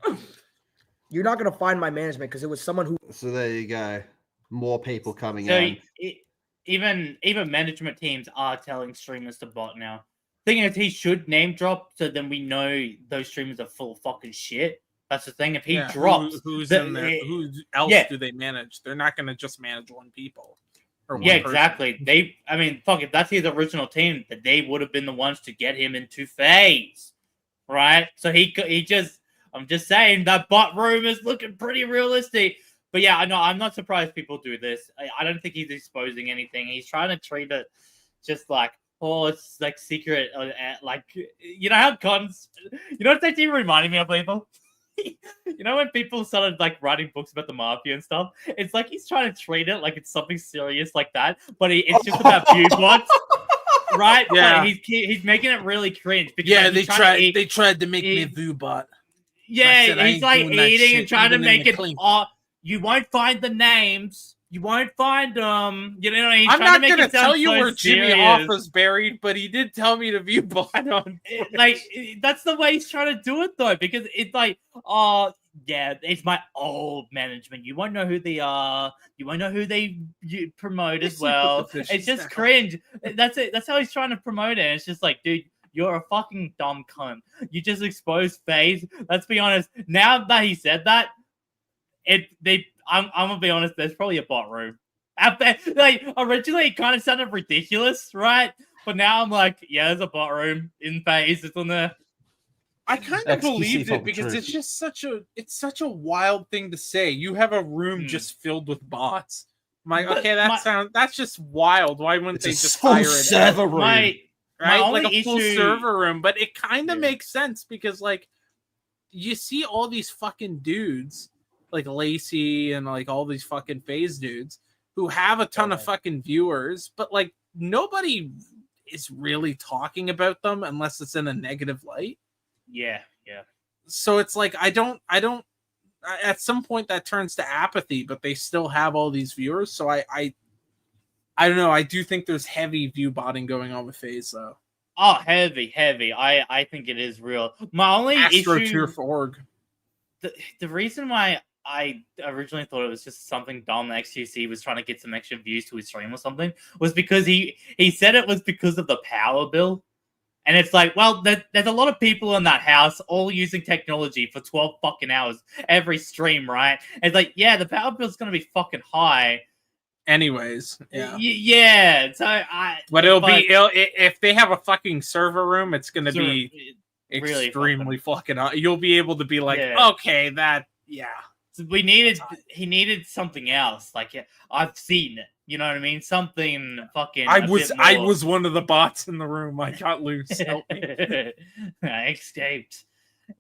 You're not going to find my management because it was someone who.
So there you go. More people coming
So
in.
even management teams are telling streamers to bot now. Thing is, he should name drop so then we know those streamers are full of fucking shit. That's the thing. If he drops,
who's
the-
in there? Who else
yeah.
do they manage? They're not going to just manage one people. Or one
Yeah,
person.
exactly. I mean, fuck, if that's his original team, that they would have been the ones to get him into phase, right? So I'm just saying that bot room is looking pretty realistic. But yeah, I'm not surprised people do this. I don't think he's exposing anything. He's trying to treat it just like, oh, it's like secret, like, you know how cons, you know what's actually reminding me of, people? You know when people started like writing books about the mafia and stuff? It's like he's trying to treat it like it's something serious like that, but it's just about view bots, right?
Yeah.
But he's making it really cringe. Because
Yeah,
like,
they
he's trying to eat-
They tried to make me a
eat-
VooBot.
Yeah,
said, I
he's
ain't
like
doing that
eating
shit,
and trying to
even in
make
the
it.
clean.
You won't find the names. You won't find You know, he's
I'm
trying
not
to make
going to
it sound
tell you
so
where Jimmy
serious.
Hoffa's buried, but he did tell me to VooBot on.
Like that's the way he's trying to do it though, because it's like, oh yeah, it's my old management. You won't know who they are. You won't know who you promote as well. It's just cringe. That's it. That's how he's trying to promote it. It's just like, dude, you're a fucking dumb cunt. You just exposed FaZe. Let's be honest. Now that he said that, I'm gonna be honest. There's probably a bot room. Like originally, it kind of sounded ridiculous, right? But now I'm like, yeah, there's a bot room in FaZe. It's on there.
I kind of
XQC
believed
told
it
the
because
truth.
it's just such a wild thing to say. You have a room just filled with bots. I'm like,
But
okay, that's just wild. Why wouldn't
It's
they
a
just
full
hire it?
server room.
My
Right?
only
Like a full
issue-
server room, but it kind of
Yeah.
makes sense because like you see all these fucking dudes like Lacey and like all these fucking FaZe dudes who have a ton of fucking viewers, but like nobody is really talking about them unless it's in a negative light.
Yeah.
So it's like I don't at some point that turns to apathy, but they still have all these viewers. So I don't know. I do think there's heavy view botting going on with FaZe though.
Oh, heavy. I think it is real. My only issue.
AstroTurf.org.
The reason why I originally thought it was just something dumb that XQC was trying to get some extra views to his stream or something was because he said it was because of the power bill. And it's like, well, there's a lot of people in that house all using technology for 12 fucking hours every stream, right? And it's like, yeah, the power bill's going to be fucking high.
Anyways, yeah.
Yeah. So
But if they have a fucking server room, it's going to be
really
extremely fucking high. You'll be able to be like,
Yeah.
okay, yeah.
So he needed something else. Like, yeah, I've seen it. You know what I mean? Something fucking.
I
a
was
bit
I
more.
was one of the bots in the room. I got loose. Help me.
I escaped.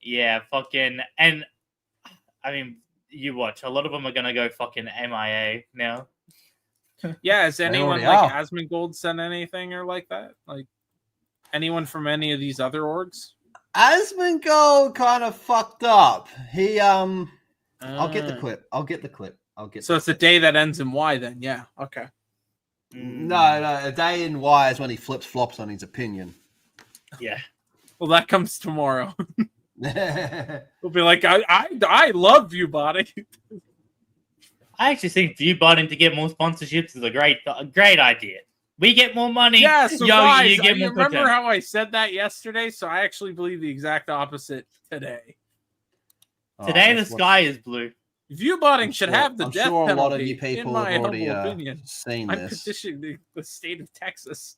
Yeah, fucking. And I mean, you watch. A lot of them are gonna go fucking MIA now.
Yeah, has
They
anyone
already
like
are.
Asmongold sent anything or like that? Like anyone from any of these other orgs?
Asmongold kind of fucked up. He I'll get the
Ah.
clip. I'll get the clip.
So it's a day that ends in Y then. Yeah. Okay.
No, a day in Y is when he flips flops on his opinion.
Yeah.
Well, that comes tomorrow. We'll be like, I love Viewbotting.
I actually think viewbotting to get more sponsorships is a great idea. We get more money.
Yeah, so
yo,
guys,
you get
you
more
remember
content.
how I said that yesterday? So I actually believe the exact opposite today.
Today the sky is blue.
Viewbotting should have the
I'm
death
sure a
penalty.
lot of you people
in my
have already
humble opinion.
seen
I'm
this.
petitioning the state of Texas.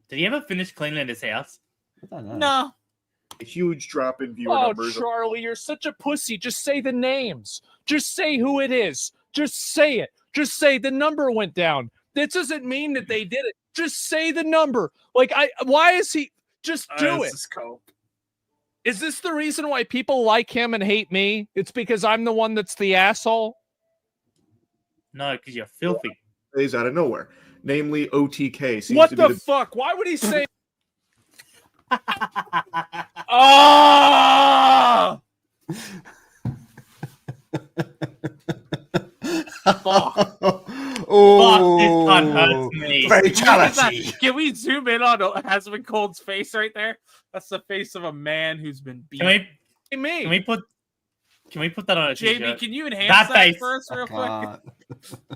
Did he ever finish cleaning his house?
I don't know.
No.
A huge drop in viewer
Oh,
numbers.
Charlie, you're such a pussy. Just say the names. Just say who it is. Just say it. Just say the number went down. That doesn't mean that they did it. Just say the number. Like, why is he? Just do it. Is this the reason why people like him and hate me? It's because I'm the one that's the asshole?
No, because you're filthy.
Is out of nowhere. Namely, OTK seems
What
to
the
be
fuck? Why would he say? Oh!
Fuck, this cunt hurts me.
Fatality.
Can we zoom in on Hasman Cold's face right there? That's the face of a man who's been beaten.
Can we put that on a
JB,
t-shirt?
can you enhance
That
that
face.
for us real quick?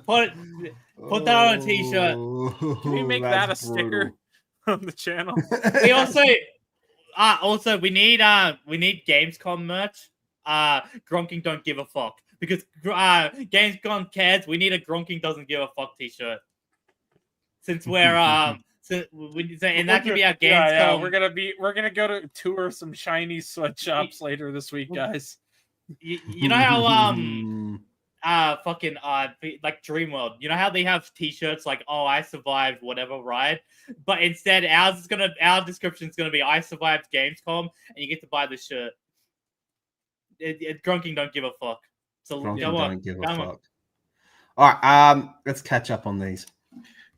Put that on a t-shirt.
Can we make that a sticker on the channel?
We also we need Gamescom merch. Gronking don't give a fuck because Gamescom cares. We need a Gronking doesn't give a fuck t-shirt. Since we're and that can be our Gamescom.
Yeah, we're gonna go to tour some Chinese sweatshops later this week, guys.
You know how like Dreamworld, you know how they have t-shirts like, oh, I survived whatever ride, but instead our description is gonna be I survived Gamescom and you get to buy the shirt. Grunking don't give a fuck. So
Grunking
go on.
don't give a
Come
fuck. All right, let's catch up on these.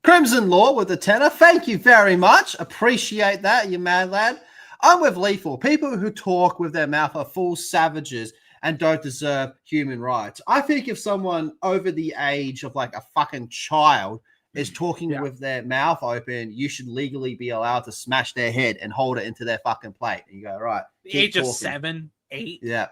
Crimson Law with the tenor. Thank you very much. Appreciate that, you mad lad. I'm with Lethal. People who talk with their mouth are full savages and don't deserve human rights. I think if someone over the age of like a fucking child is talking with their mouth open, you should legally be allowed to smash their head and hold it into their fucking plate. And you go, right.
The
keep
age of
talking.
7, 8.
Yeah.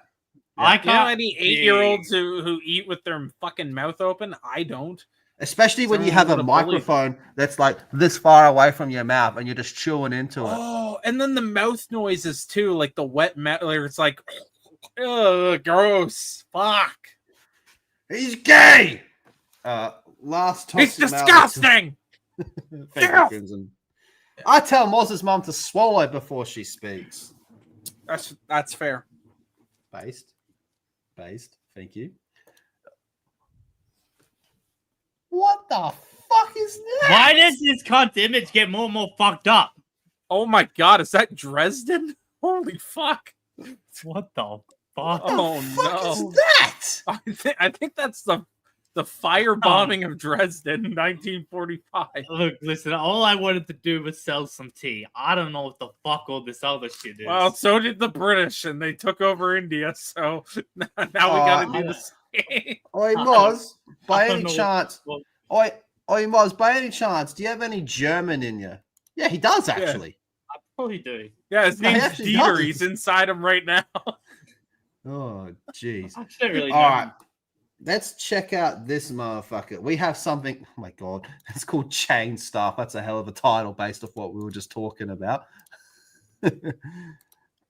I can't any 8-year-olds who eat with their fucking mouth open. I don't.
Especially when you have a microphone that's like this far away from your mouth and you're just chewing into it.
Oh, and then the mouth noises too, like the wet mouth. It's like, ugh, gross. Fuck.
He's gay. Last
It's disgusting.
Thank you, Crimson. I tell Moz's mom to swallow before she speaks.
That's fair.
Based. Thank you. What the fuck is that?
Why does this cunt's image get more and more fucked up?
Oh my god, is that Dresden? Holy fuck.
What the fuck?
Oh
fuck
no.
is that?
I think that's the firebombing of Dresden in 1945.
Look, listen, all I wanted to do was sell some tea. I don't know what the fuck all this other shit is.
Well, so did the British, and they took over India, so now we gotta do the same.
Oi, Moz, by
I don't
any
know
chance, Oi, Moz, by any chance, do you have any German in you? Yeah, he does actually.
I probably do.
Yeah, his
No, he
name's
actually
Dieter.
does.
He's inside him right now.
Oh, jeez.
I don't really know.
All right. Let's check out this motherfucker. We have something. Oh my god, it's called Chain Stuff. That's a hell of a title based off what we were just talking about.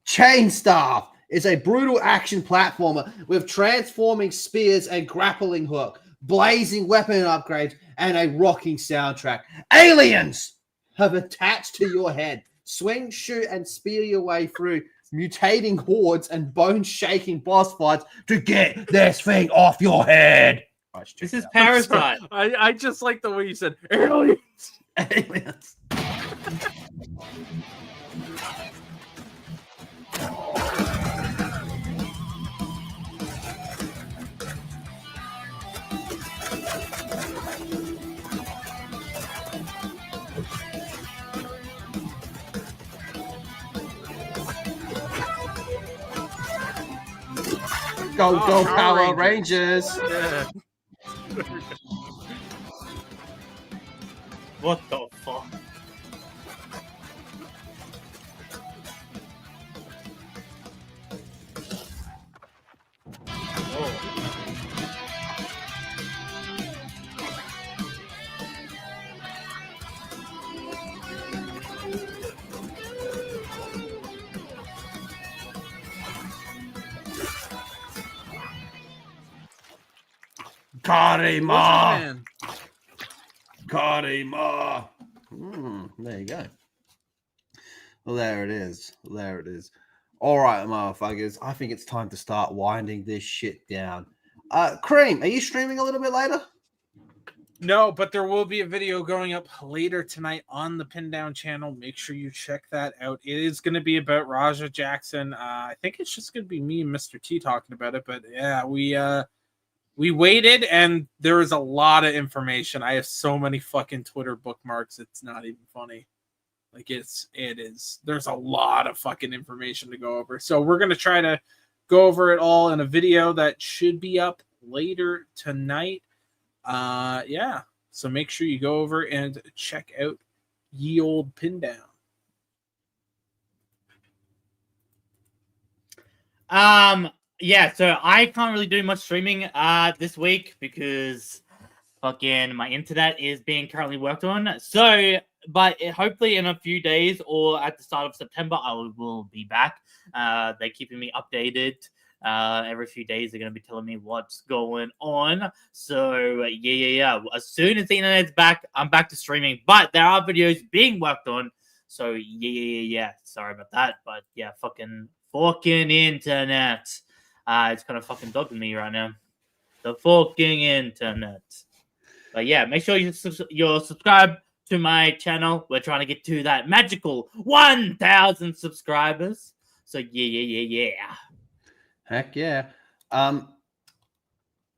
Chain Stuff is a brutal action platformer with transforming spears and grappling hook, blazing weapon upgrades, and a rocking soundtrack. Aliens have attached to your head. Swing, shoot, and spear your way through mutating hordes and bone-shaking boss fights to get this thing off your head.
This is Parasite.
I just like the way you said aliens.
Aliens. Go, go,
Power
Power
Rangers.
Rangers.
Yeah.
What the fuck?
Karima.
Man.
Karima. There you go. Well, there it is. There it is. All right, motherfuckers. I think it's time to start winding this shit down. Cream, are you streaming a little bit later?
No, but there will be a video going up later tonight on the Pin Down channel. Make sure you check that out. It is going to be about Raja Jackson. I think it's just going to be me and Mr. T talking about it. But yeah, we waited, and there is a lot of information. I have so many fucking Twitter bookmarks. It's not even funny. Like it is. There's a lot of fucking information to go over. So we're going to try to go over it all in a video that should be up later tonight. Yeah. So make sure you go over and check out Ye Old Pin Down.
Yeah, so I can't really do much streaming this week because fucking my internet is being currently worked on. So, but hopefully in a few days or at the start of September, I will be back. They're keeping me updated. Every few days they're going to be telling me what's going on. So yeah. As soon as the internet's back, I'm back to streaming. But there are videos being worked on. So yeah. Sorry about that. But yeah, fucking internet. It's kind of fucking dogging me right now. The fucking internet. But yeah, make sure you're subscribed to my channel. We're trying to get to that magical 1,000 subscribers. So yeah.
Heck yeah. I'm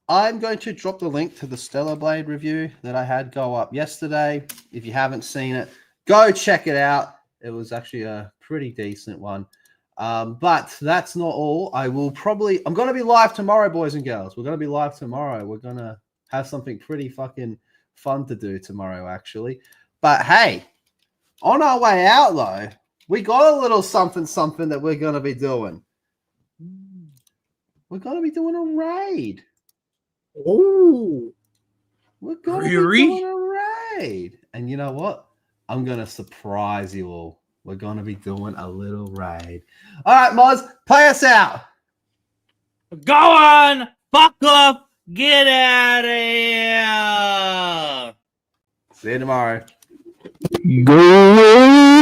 going to drop the link to the Stellar Blade review that I had go up yesterday. If you haven't seen it, go check it out. It was actually a pretty decent one. But that's not all. I'm going to be live tomorrow, boys and girls. We're going to be live tomorrow. We're going to have something pretty fucking fun to do tomorrow, actually. But hey, on our way out, though, we got a little something that we're going to be doing. We're going to be doing a raid.
Oh,
We're going to be doing a raid. And you know what? I'm going to surprise you all. We're going to be doing a little raid. All right, Moz, play us out.
Go on! Fuck off! Get out of here!
See you tomorrow.
Go